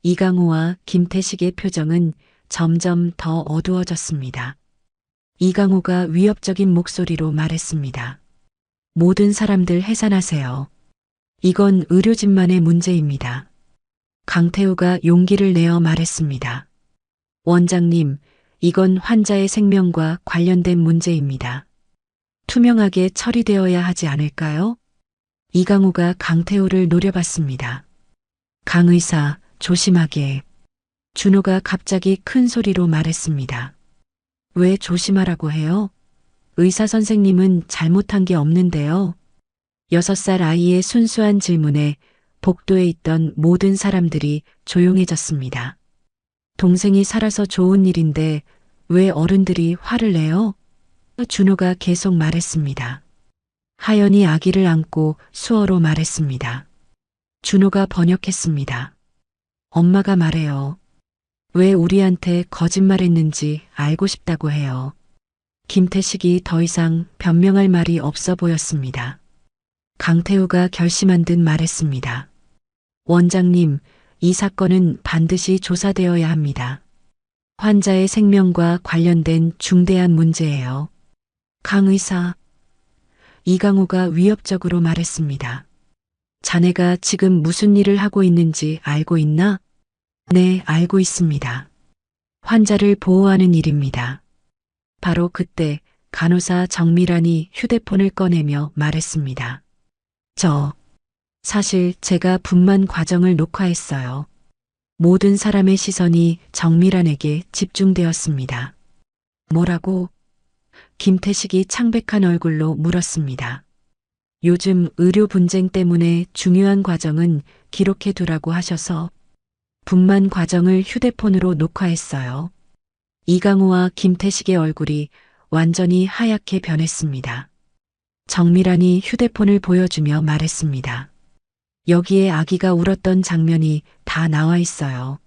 이강호와 김태식의 표정은 점점 더 어두워졌습니다. 이강호가 위협적인 목소리로 말했습니다. 모든 사람들 해산하세요. 이건 의료진만의 문제입니다. 강태우가 용기를 내어 말했습니다. 원장님, 이건 환자의 생명과 관련된 문제입니다. 투명하게 처리되어야 하지 않을까요? 이강호가 강태우를 노려봤습니다. 강 의사, 조심하게. 준호가 갑자기 큰 소리로 말했습니다. 왜 조심하라고 해요? 의사 선생님은 잘못한 게 없는데요. 6살 아이의 순수한 질문에 복도에 있던 모든 사람들이 조용해졌습니다. 동생이 살아서 좋은 일인데 왜 어른들이 화를 내요? 준호가 계속 말했습니다. 하연이 아기를 안고 수어로 말했습니다. 준호가 번역했습니다. 엄마가 말해요. 왜 우리한테 거짓말했는지 알고 싶다고 해요. 김태식이 더 이상 변명할 말이 없어 보였습니다. 강태우가 결심한 듯 말했습니다. 원장님, 이 사건은 반드시 조사되어야 합니다. 환자의 생명과 관련된 중대한 문제예요. 강 의사, 이강호가 위협적으로 말했습니다. 자네가 지금 무슨 일을 하고 있는지 알고 있나? 네, 알고 있습니다. 환자를 보호하는 일입니다. 바로 그때 간호사 정미란이 휴대폰을 꺼내며 말했습니다. 사실 제가 분만 과정을 녹화했어요. 모든 사람의 시선이 정미란에게 집중되었습니다. 뭐라고? 김태식이 창백한 얼굴로 물었습니다. 요즘 의료 분쟁 때문에 중요한 과정은 기록해 두라고 하셔서 분만 과정을 휴대폰으로 녹화했어요. 이강호와 김태식의 얼굴이 완전히 하얗게 변했습니다. 정미란이 휴대폰을 보여주며 말했습니다. 여기에 아기가 울었던 장면이 다 나와 있어요.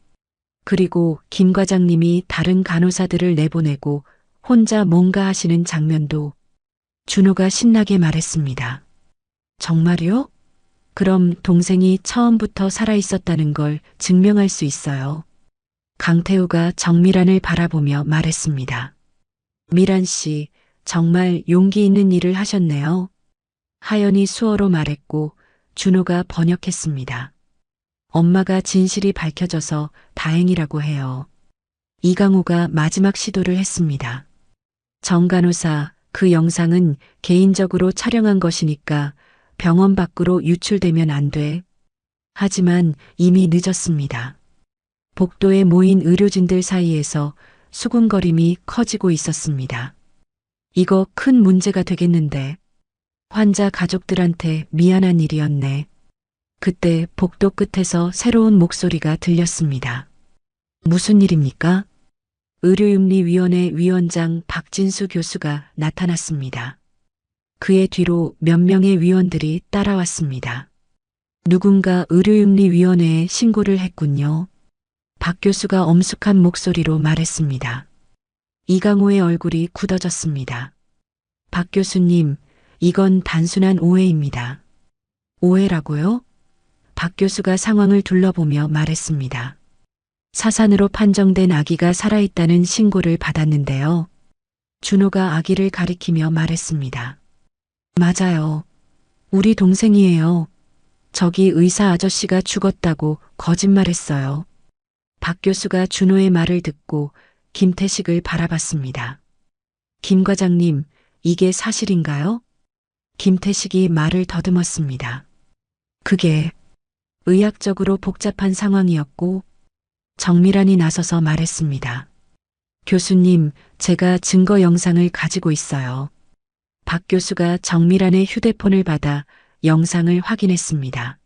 그리고 김 과장님이 다른 간호사들을 내보내고 혼자 뭔가 하시는 장면도. 준호가 신나게 말했습니다. 정말요? 그럼 동생이 처음부터 살아있었다는 걸 증명할 수 있어요. 강태우가 정미란을 바라보며 말했습니다. 미란 씨, 정말 용기 있는 일을 하셨네요. 하연이 수어로 말했고 준호가 번역했습니다. 엄마가 진실이 밝혀져서 다행이라고 해요. 이강호가 마지막 시도를 했습니다. 정 간호사, 그 영상은 개인적으로 촬영한 것이니까 병원 밖으로 유출되면 안 돼. 하지만 이미 늦었습니다. 복도에 모인 의료진들 사이에서 수군거림이 커지고 있었습니다. 이거 큰 문제가 되겠는데. 환자 가족들한테 미안한 일이었네. 그때 복도 끝에서 새로운 목소리가 들렸습니다. 무슨 일입니까? 의료윤리위원회 위원장 박진수 교수가 나타났습니다. 그의 뒤로 몇 명의 위원들이 따라왔습니다. 누군가 의료윤리위원회에 신고를 했군요. 박 교수가 엄숙한 목소리로 말했습니다. 이강호의 얼굴이 굳어졌습니다. 박 교수님, 이건 단순한 오해입니다. 오해라고요? 박 교수가 상황을 둘러보며 말했습니다. 사산으로 판정된 아기가 살아있다는 신고를 받았는데요. 준호가 아기를 가리키며 말했습니다. 맞아요. 우리 동생이에요. 저기 의사 아저씨가 죽었다고 거짓말했어요. 박 교수가 준호의 말을 듣고 김태식을 바라봤습니다. 김 과장님, 이게 사실인가요? 김태식이 말을 더듬었습니다. 그게 의학적으로 복잡한 상황이었고 정미란이 나서서 말했습니다. 교수님, 제가 증거 영상을 가지고 있어요. 박 교수가 정미란의 휴대폰을 받아 영상을 확인했습니다.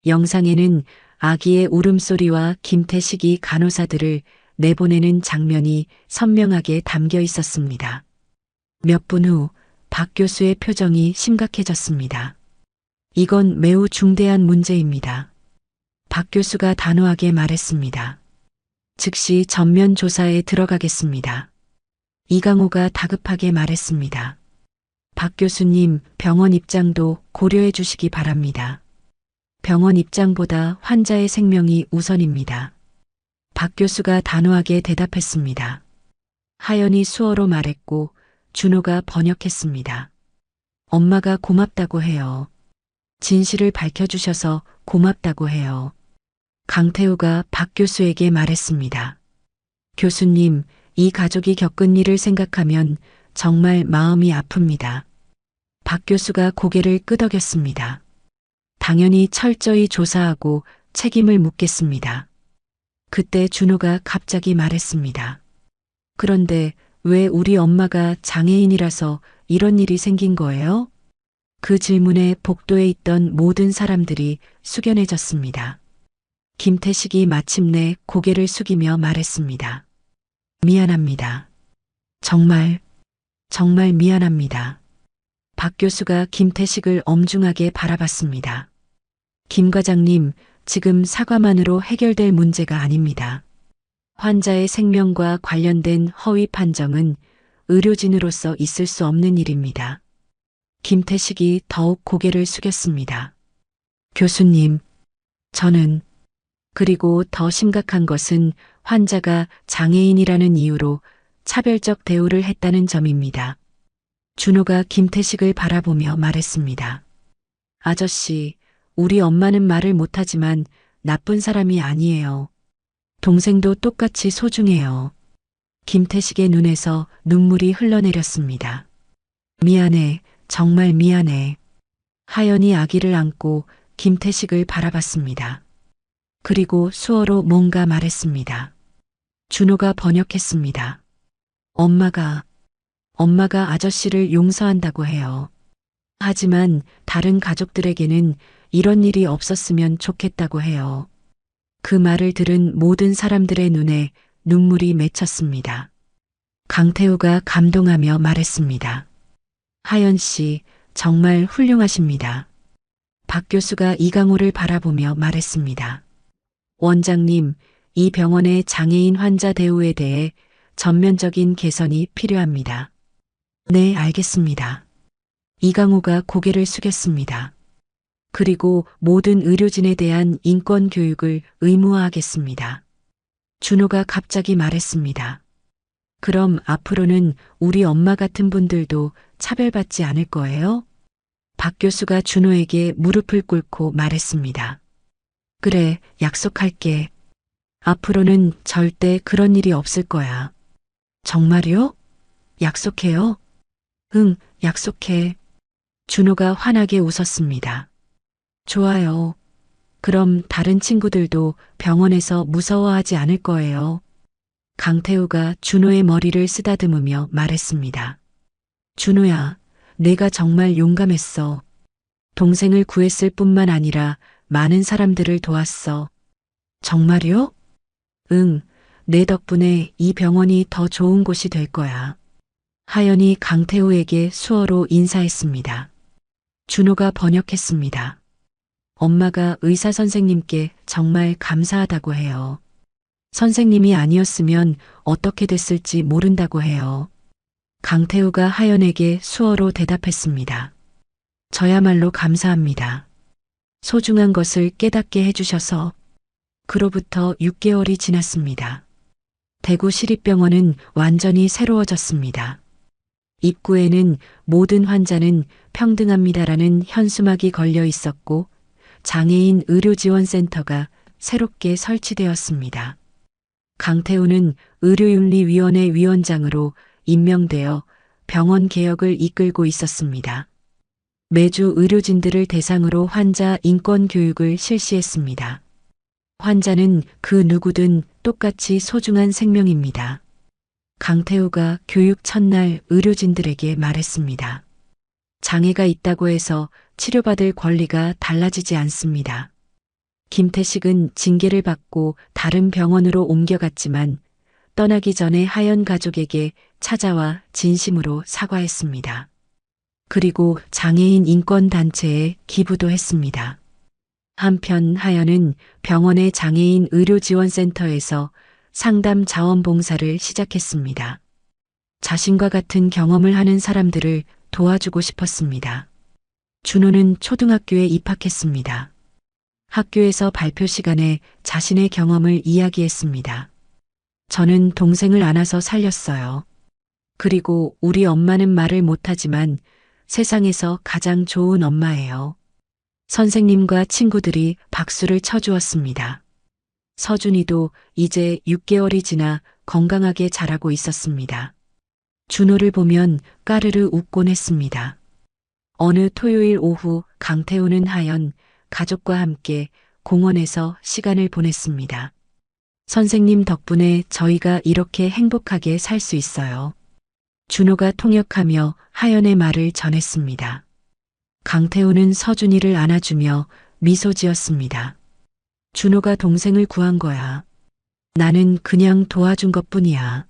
영상에는 아기의 울음소리와 김태식이 간호사들을 내보내는 장면이 선명하게 담겨 있었습니다. 몇 분 후 박 교수의 표정이 심각해졌습니다. 이건 매우 중대한 문제입니다. 박 교수가 단호하게 말했습니다. 즉시 전면 조사에 들어가겠습니다. 이강호가 다급하게 말했습니다. 박 교수님, 병원 입장도 고려해 주시기 바랍니다. 병원 입장보다 환자의 생명이 우선입니다. 박 교수가 단호하게 대답했습니다. 하연이 수어로 말했고 준호가 번역했습니다. 엄마가 고맙다고 해요. 진실을 밝혀주셔서 고맙다고 해요. 강태우가 박 교수에게 말했습니다. 교수님, 이 가족이 겪은 일을 생각하면 정말 마음이 아픕니다. 박 교수가 고개를 끄덕였습니다. 당연히 철저히 조사하고 책임을 묻겠습니다. 그때 준호가 갑자기 말했습니다. 그런데 왜 우리 엄마가 장애인이라서 이런 일이 생긴 거예요? 그 질문에 복도에 있던 모든 사람들이 숙연해졌습니다. 김태식이 마침내 고개를 숙이며 말했습니다. 미안합니다. 정말 미안합니다. 박 교수가 김태식을 엄중하게 바라봤습니다. 김 과장님, 지금 사과만으로 해결될 문제가 아닙니다. 환자의 생명과 관련된 허위 판정은 의료진으로서 있을 수 없는 일입니다. 김태식이 더욱 고개를 숙였습니다. 교수님, 저는 그리고 더 심각한 것은 환자가 장애인이라는 이유로 차별적 대우를 했다는 점입니다. 준호가 김태식을 바라보며 말했습니다. 아저씨, 우리 엄마는 말을 못하지만 나쁜 사람이 아니에요. 동생도 똑같이 소중해요. 김태식의 눈에서 눈물이 흘러내렸습니다. 미안해, 정말 미안해. 하연이 아기를 안고 김태식을 바라봤습니다. 그리고 수어로 뭔가 말했습니다. 준호가 번역했습니다. 엄마가 아저씨를 용서한다고 해요. 하지만 다른 가족들에게는 이런 일이 없었으면 좋겠다고 해요. 그 말을 들은 모든 사람들의 눈에 눈물이 맺혔습니다. 강태우가 감동하며 말했습니다. 하연 씨, 정말 훌륭하십니다. 박 교수가 이강호를 바라보며 말했습니다. 원장님, 이 병원의 장애인 환자 대우에 대해 전면적인 개선이 필요합니다. 네, 알겠습니다. 이강호가 고개를 숙였습니다. 그리고 모든 의료진에 대한 인권 교육을 의무화하겠습니다. 준호가 갑자기 말했습니다. 그럼 앞으로는 우리 엄마 같은 분들도 차별받지 않을 거예요? 박 교수가 준호에게 무릎을 꿇고 말했습니다. 그래, 약속할게. 앞으로는 절대 그런 일이 없을 거야. 정말요? 약속해요? 응, 약속해. 준호가 환하게 웃었습니다. 좋아요. 그럼 다른 친구들도 병원에서 무서워하지 않을 거예요. 강태우가 준호의 머리를 쓰다듬으며 말했습니다. 준호야, 내가 정말 용감했어. 동생을 구했을 뿐만 아니라 많은 사람들을 도왔어. 정말요? 응, 내 덕분에 이 병원이 더 좋은 곳이 될 거야. 하연이 강태우에게 수어로 인사했습니다. 준호가 번역했습니다. 엄마가 의사 선생님께 정말 감사하다고 해요. 선생님이 아니었으면 어떻게 됐을지 모른다고 해요. 강태우가 하연에게 수어로 대답했습니다. 저야말로 감사합니다. 소중한 것을 깨닫게 해주셔서. 그로부터 6개월이 지났습니다. 대구시립병원은 완전히 새로워졌습니다. 입구에는 모든 환자는 평등합니다라는 현수막이 걸려 있었고 장애인 의료지원센터가 새롭게 설치되었습니다. 강태우는 의료윤리위원회 위원장으로 임명되어 병원 개혁을 이끌고 있었습니다. 매주 의료진들을 대상으로 환자 인권 교육을 실시했습니다. 환자는 그 누구든 똑같이 소중한 생명입니다. 강태우가 교육 첫날 의료진들에게 말했습니다. 장애가 있다고 해서 치료받을 권리가 달라지지 않습니다. 김태식은 징계를 받고 다른 병원으로 옮겨갔지만 떠나기 전에 하연 가족에게 찾아와 진심으로 사과했습니다. 그리고 장애인 인권단체에 기부도 했습니다. 한편 하연은 병원의 장애인 의료지원센터에서 상담 자원봉사를 시작했습니다. 자신과 같은 경험을 하는 사람들을 도와주고 싶었습니다. 준호는 초등학교에 입학했습니다. 학교에서 발표 시간에 자신의 경험을 이야기했습니다. 저는 동생을 안아서 살렸어요. 그리고 우리 엄마는 말을 못하지만 세상에서 가장 좋은 엄마예요. 선생님과 친구들이 박수를 쳐주었습니다. 서준이도 이제 6개월이 지나 건강하게 자라고 있었습니다. 준호를 보면 까르르 웃곤 했습니다. 어느 토요일 오후 강태우는 하연, 가족과 함께 공원에서 시간을 보냈습니다. 선생님 덕분에 저희가 이렇게 행복하게 살 수 있어요. 준호가 통역하며 하연의 말을 전했습니다. 강태우는 서준이를 안아주며 미소 지었습니다. 준호가 동생을 구한 거야. 나는 그냥 도와준 것뿐이야.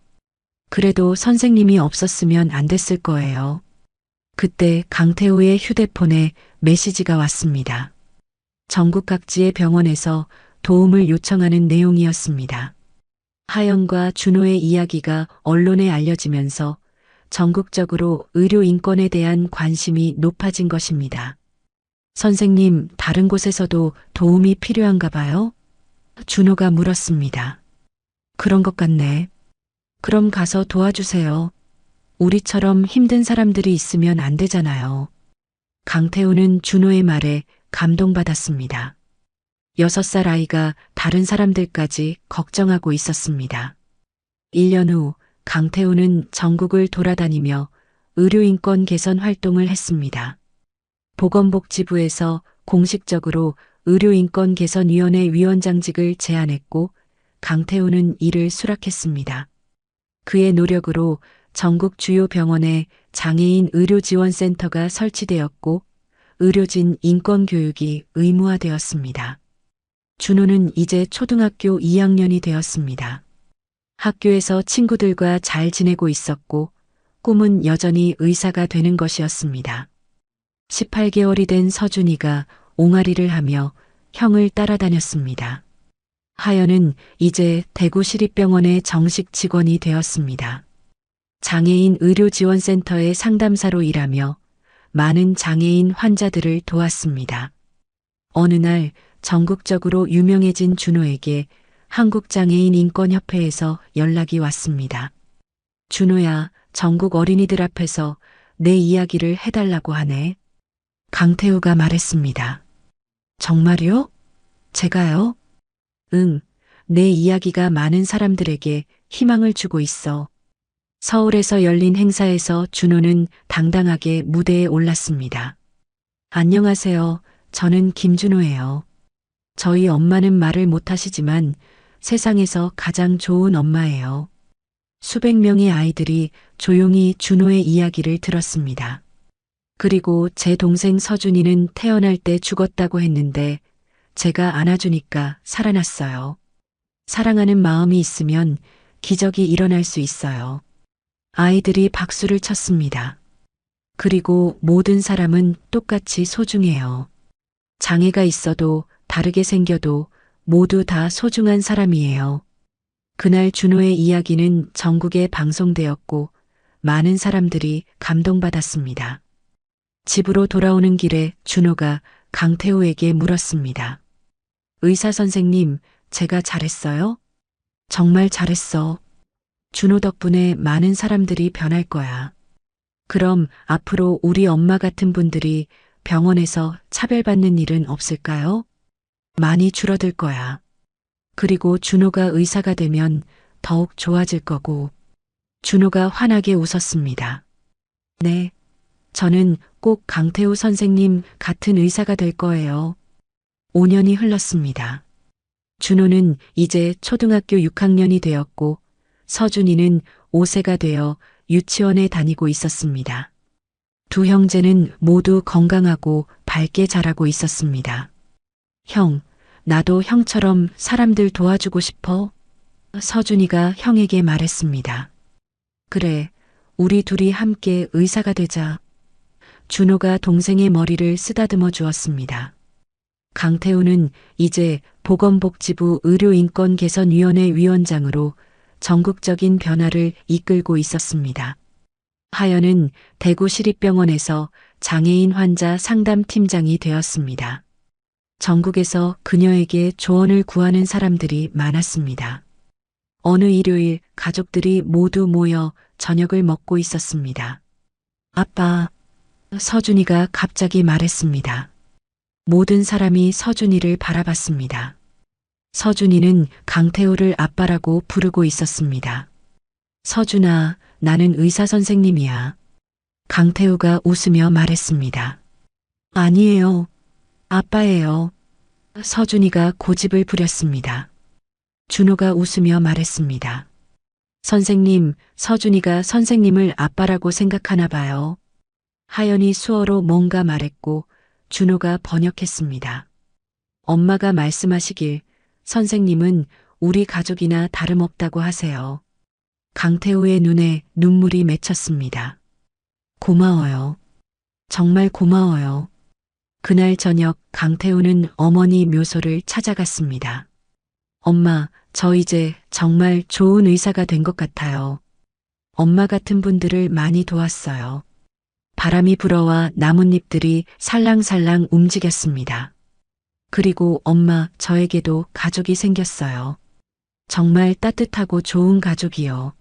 그래도 선생님이 없었으면 안 됐을 거예요. 그때 강태우의 휴대폰에 메시지가 왔습니다. 전국 각지의 병원에서 도움을 요청하는 내용이었습니다. 하연과 준호의 이야기가 언론에 알려지면서 전국적으로 의료 인권에 대한 관심이 높아진 것입니다. 선생님, 다른 곳에서도 도움이 필요한가 봐요? 준호가 물었습니다. 그런 것 같네. 그럼 가서 도와주세요. 우리처럼 힘든 사람들이 있으면 안 되잖아요. 강태우는 준호의 말에 감동받았습니다. 6살 아이가 다른 사람들까지 걱정하고 있었습니다. 1년 후 강태우는 전국을 돌아다니며 의료인권 개선 활동을 했습니다. 보건복지부에서 공식적으로 의료인권 개선위원회 위원장직을 제안했고 강태우는 이를 수락했습니다. 그의 노력으로 전국 주요 병원에 장애인 의료지원센터가 설치되었고 의료진 인권교육이 의무화되었습니다. 준호는 이제 초등학교 2학년이 되었습니다. 학교에서 친구들과 잘 지내고 있었고 꿈은 여전히 의사가 되는 것이었습니다. 18개월이 된 서준이가 옹알이를 하며 형을 따라다녔습니다. 하연은 이제 대구시립병원의 정식 직원이 되었습니다. 장애인 의료지원센터의 상담사로 일하며 많은 장애인 환자들을 도왔습니다. 어느 날 전국적으로 유명해진 준호에게 한국장애인인권협회에서 연락이 왔습니다. 준호야, 전국 어린이들 앞에서 내 이야기를 해달라고 하네. 강태우가 말했습니다. 정말요? 제가요? 응, 내 이야기가 많은 사람들에게 희망을 주고 있어. 서울에서 열린 행사에서 준호는 당당하게 무대에 올랐습니다. 안녕하세요. 저는 김준호예요. 저희 엄마는 말을 못하시지만 세상에서 가장 좋은 엄마예요. 수백 명의 아이들이 조용히 준호의 이야기를 들었습니다. 그리고 제 동생 서준이는 태어날 때 죽었다고 했는데 제가 안아주니까 살아났어요. 사랑하는 마음이 있으면 기적이 일어날 수 있어요. 아이들이 박수를 쳤습니다. 그리고 모든 사람은 똑같이 소중해요. 장애가 있어도 다르게 생겨도 모두 다 소중한 사람이에요. 그날 준호의 이야기는 전국에 방송되었고 많은 사람들이 감동받았습니다. 집으로 돌아오는 길에 준호가 강태우에게 물었습니다. 의사 선생님, 제가 잘했어요? 정말 잘했어. 준호 덕분에 많은 사람들이 변할 거야. 그럼 앞으로 우리 엄마 같은 분들이 병원에서 차별받는 일은 없을까요? 많이 줄어들 거야. 그리고 준호가 의사가 되면 더욱 좋아질 거고. 준호가 환하게 웃었습니다. 네, 저는 꼭 강태우 선생님 같은 의사가 될 거예요. 5년이 흘렀습니다. 준호는 이제 초등학교 6학년이 되었고 서준이는 5세가 되어 유치원에 다니고 있었습니다. 두 형제는 모두 건강하고 밝게 자라고 있었습니다. 형, 나도 형처럼 사람들 도와주고 싶어. 서준이가 형에게 말했습니다. 그래, 우리 둘이 함께 의사가 되자. 준호가 동생의 머리를 쓰다듬어 주었습니다. 강태우는 이제 보건복지부 의료인권개선위원회 위원장으로 전국적인 변화를 이끌고 있었습니다. 하연은 대구시립병원에서 장애인 환자 상담팀장이 되었습니다. 전국에서 그녀에게 조언을 구하는 사람들이 많았습니다. 어느 일요일 가족들이 모두 모여 저녁을 먹고 있었습니다. 아빠, 서준이가 갑자기 말했습니다. 모든 사람이 서준이를 바라봤습니다. 서준이는 강태우를 아빠라고 부르고 있었습니다. 서준아, 나는 의사 선생님이야. 강태우가 웃으며 말했습니다. 아니에요. 아빠예요. 서준이가 고집을 부렸습니다. 준호가 웃으며 말했습니다. 선생님, 서준이가 선생님을 아빠라고 생각하나 봐요. 하연이 수어로 뭔가 말했고 준호가 번역했습니다. 엄마가 말씀하시길 선생님은 우리 가족이나 다름없다고 하세요. 강태우의 눈에 눈물이 맺혔습니다. 고마워요. 정말 고마워요. 그날 저녁 강태우는 어머니 묘소를 찾아갔습니다. 엄마, 저 이제 정말 좋은 의사가 된 것 같아요. 엄마 같은 분들을 많이 도왔어요. 바람이 불어와 나뭇잎들이 살랑살랑 움직였습니다. 그리고 엄마, 저에게도 가족이 생겼어요. 정말 따뜻하고 좋은 가족이요.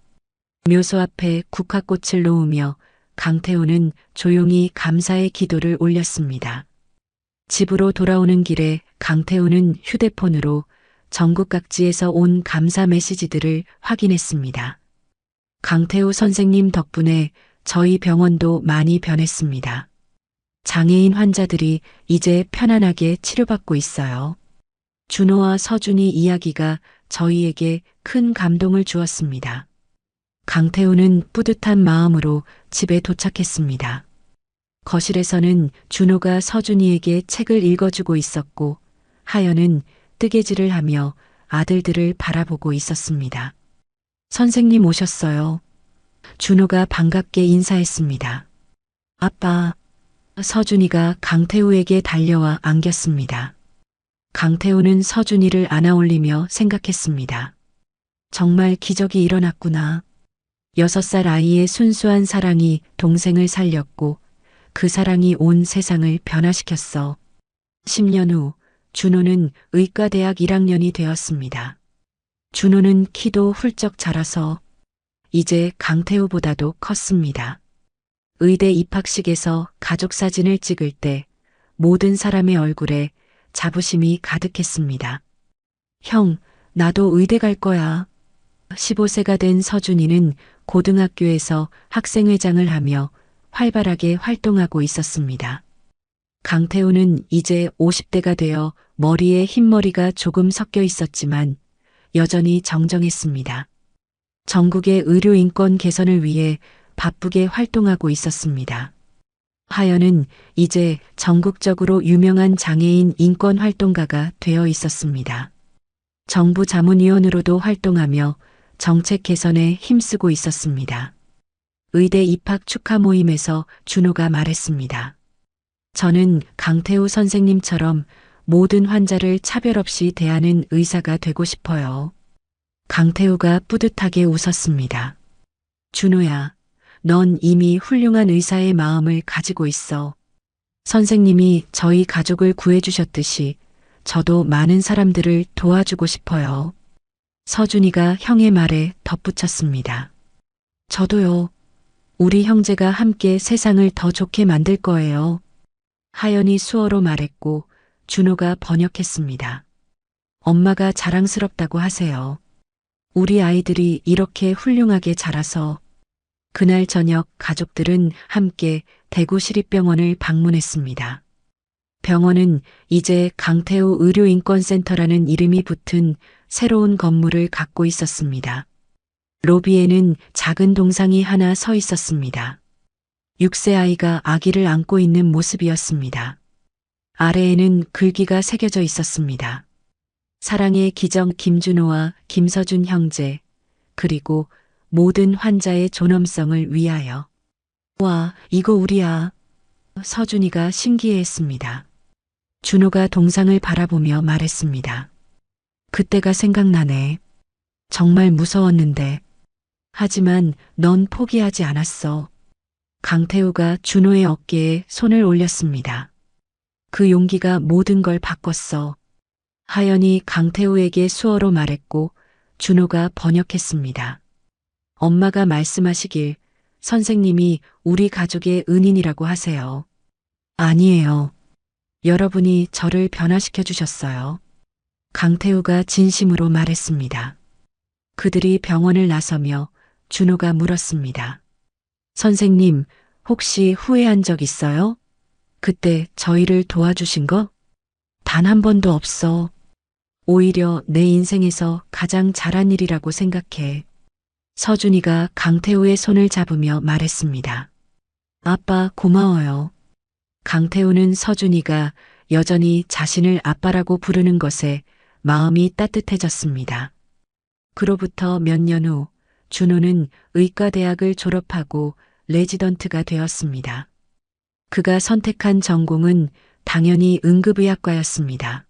묘소 앞에 국화꽃을 놓으며 강태우는 조용히 감사의 기도를 올렸습니다. 집으로 돌아오는 길에 강태우는 휴대폰으로 전국 각지에서 온 감사 메시지들을 확인했습니다. 강태우 선생님 덕분에 저희 병원도 많이 변했습니다. 장애인 환자들이 이제 편안하게 치료받고 있어요. 준호와 서준이 이야기가 저희에게 큰 감동을 주었습니다. 강태우는 뿌듯한 마음으로 집에 도착했습니다. 거실에서는 준호가 서준이에게 책을 읽어주고 있었고 하연은 뜨개질을 하며 아들들을 바라보고 있었습니다. 선생님 오셨어요. 준호가 반갑게 인사했습니다. 아빠. 서준이가 강태우에게 달려와 안겼습니다. 강태우는 서준이를 안아올리며 생각했습니다. 정말 기적이 일어났구나. 6살 아이의 순수한 사랑이 동생을 살렸고 그 사랑이 온 세상을 변화시켰어. 10년 후 준호는 의과대학 1학년이 되었습니다. 준호는 키도 훌쩍 자라서 이제 강태우보다도 컸습니다. 의대 입학식에서 가족 사진을 찍을 때 모든 사람의 얼굴에 자부심이 가득했습니다. 형, 나도 의대 갈 거야. 15세가 된 서준이는 고등학교에서 학생회장을 하며 활발하게 활동하고 있었습니다. 강태우는 이제 50대가 되어 머리에 흰머리가 조금 섞여 있었지만 여전히 정정했습니다. 전국의 의료 인권 개선을 위해 바쁘게 활동하고 있었습니다. 하연은 이제 전국적으로 유명한 장애인 인권 활동가가 되어 있었습니다. 정부 자문위원으로도 활동하며 정책 개선에 힘쓰고 있었습니다. 의대 입학 축하 모임에서 준호가 말했습니다. 저는 강태우 선생님처럼 모든 환자를 차별 없이 대하는 의사가 되고 싶어요. 강태우가 뿌듯하게 웃었습니다. 준호야, 넌 이미 훌륭한 의사의 마음을 가지고 있어. 선생님이 저희 가족을 구해주셨듯이 저도 많은 사람들을 도와주고 싶어요. 서준이가 형의 말에 덧붙였습니다. 저도요. 우리 형제가 함께 세상을 더 좋게 만들 거예요. 하연이 수어로 말했고 준호가 번역했습니다. 엄마가 자랑스럽다고 하세요. 우리 아이들이 이렇게 훌륭하게 자라서. 그날 저녁 가족들은 함께 대구시립병원을 방문했습니다. 병원은 이제 강태우 의료인권센터라는 이름이 붙은 새로운 건물을 갖고 있었습니다. 로비에는 작은 동상이 하나 서 있었습니다. 6세 아이가 아기를 안고 있는 모습이었습니다. 아래에는 글귀가 새겨져 있었습니다. 사랑의 기정 김준호와 김서준 형제, 그리고 모든 환자의 존엄성을 위하여. 와, 이거 우리야. 서준이가 신기해했습니다. 준호가 동상을 바라보며 말했습니다. 그때가 생각나네. 정말 무서웠는데. 하지만 넌 포기하지 않았어. 강태우가 준호의 어깨에 손을 올렸습니다. 그 용기가 모든 걸 바꿨어. 하연이 강태우에게 수어로 말했고 준호가 번역했습니다. 엄마가 말씀하시길 선생님이 우리 가족의 은인이라고 하세요. 아니에요. 여러분이 저를 변화시켜 주셨어요. 강태우가 진심으로 말했습니다. 그들이 병원을 나서며 준호가 물었습니다. 선생님, 혹시 후회한 적 있어요? 그때 저희를 도와주신 거? 단 한 번도 없어. 오히려 내 인생에서 가장 잘한 일이라고 생각해. 서준이가 강태우의 손을 잡으며 말했습니다. 아빠 고마워요. 강태우는 서준이가 여전히 자신을 아빠라고 부르는 것에 마음이 따뜻해졌습니다. 그로부터 몇 년 후 준호는 의과대학을 졸업하고 레지던트가 되었습니다. 그가 선택한 전공은 당연히 응급의학과였습니다.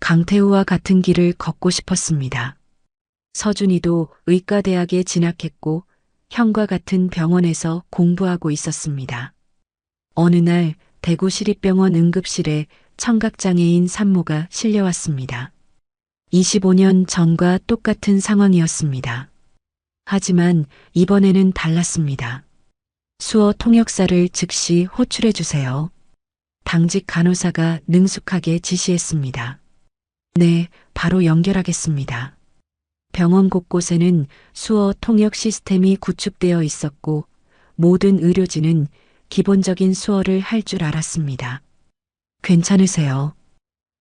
강태우와 같은 길을 걷고 싶었습니다. 서준이도 의과대학에 진학했고 형과 같은 병원에서 공부하고 있었습니다. 어느 날 대구시립병원 응급실에 청각장애인 산모가 실려왔습니다. 25년 전과 똑같은 상황이었습니다. 하지만 이번에는 달랐습니다. 수어 통역사를 즉시 호출해 주세요. 당직 간호사가 능숙하게 지시했습니다. 네, 바로 연결하겠습니다. 병원 곳곳에는 수어 통역 시스템이 구축되어 있었고 모든 의료진은 기본적인 수어를 할 줄 알았습니다. 괜찮으세요?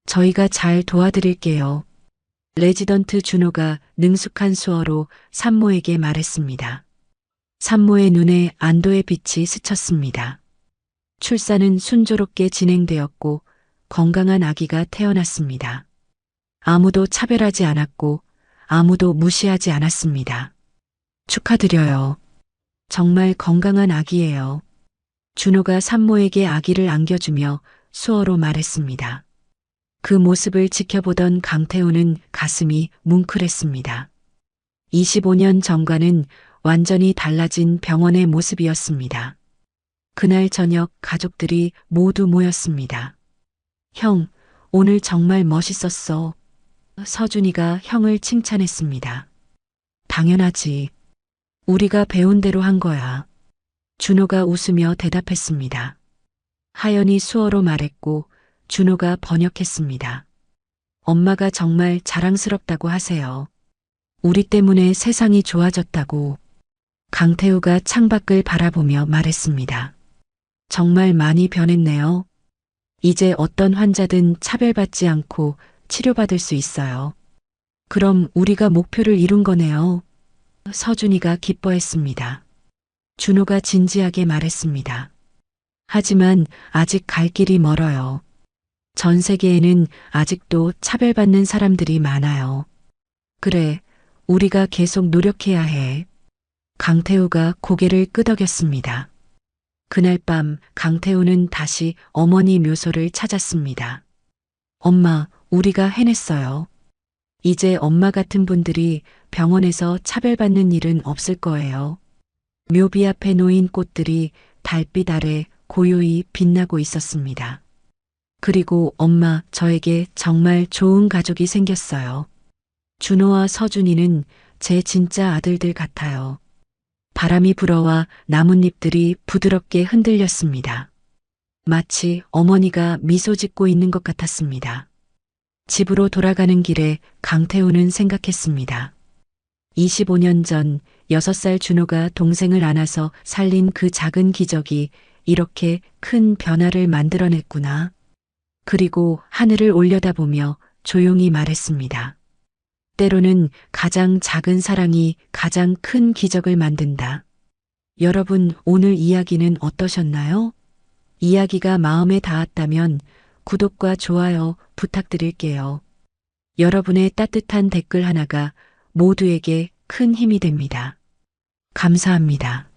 저희가 잘 도와드릴게요. 레지던트 준호가 능숙한 수어로 산모에게 말했습니다. 산모의 눈에 안도의 빛이 스쳤습니다. 출산은 순조롭게 진행되었고 건강한 아기가 태어났습니다. 아무도 차별하지 않았고 아무도 무시하지 않았습니다. 축하드려요. 정말 건강한 아기예요. 준호가 산모에게 아기를 안겨주며 수어로 말했습니다. 그 모습을 지켜보던 강태우는 가슴이 뭉클했습니다. 25년 전과는 완전히 달라진 병원의 모습이었습니다. 그날 저녁 가족들이 모두 모였습니다. 형, 오늘 정말 멋있었어. 서준이가 형을 칭찬했습니다. 당연하지. 우리가 배운 대로 한 거야. 준호가 웃으며 대답했습니다. 하연이 수어로 말했고 준호가 번역했습니다. 엄마가 정말 자랑스럽다고 하세요. 우리 때문에 세상이 좋아졌다고. 강태우가 창밖을 바라보며 말했습니다. 정말 많이 변했네요. 이제 어떤 환자든 차별받지 않고 치료받을 수 있어요. 그럼 우리가 목표를 이룬 거네요. 서준이가 기뻐했습니다. 준호가 진지하게 말했습니다. 하지만 아직 갈 길이 멀어요. 전 세계에는 아직도 차별받는 사람들이 많아요. 그래, 우리가 계속 노력해야 해. 강태우가 고개를 끄덕였습니다. 그날 밤 강태우는 다시 어머니 묘소를 찾았습니다. 엄마, 우리가 해냈어요. 이제 엄마 같은 분들이 병원에서 차별받는 일은 없을 거예요. 묘비 앞에 놓인 꽃들이 달빛 아래 고요히 빛나고 있었습니다. 그리고 엄마, 저에게 정말 좋은 가족이 생겼어요. 준호와 서준이는 제 진짜 아들들 같아요. 바람이 불어와 나뭇잎들이 부드럽게 흔들렸습니다. 마치 어머니가 미소 짓고 있는 것 같았습니다. 집으로 돌아가는 길에 강태우는 생각했습니다. 25년 전 6살 준호가 동생을 안아서 살린 그 작은 기적이 이렇게 큰 변화를 만들어냈구나. 그리고 하늘을 올려다보며 조용히 말했습니다. 때로는 가장 작은 사랑이 가장 큰 기적을 만든다. 여러분, 오늘 이야기는 어떠셨나요? 이야기가 마음에 닿았다면 구독과 좋아요 부탁드릴게요. 여러분의 따뜻한 댓글 하나가 모두에게 큰 힘이 됩니다. 감사합니다.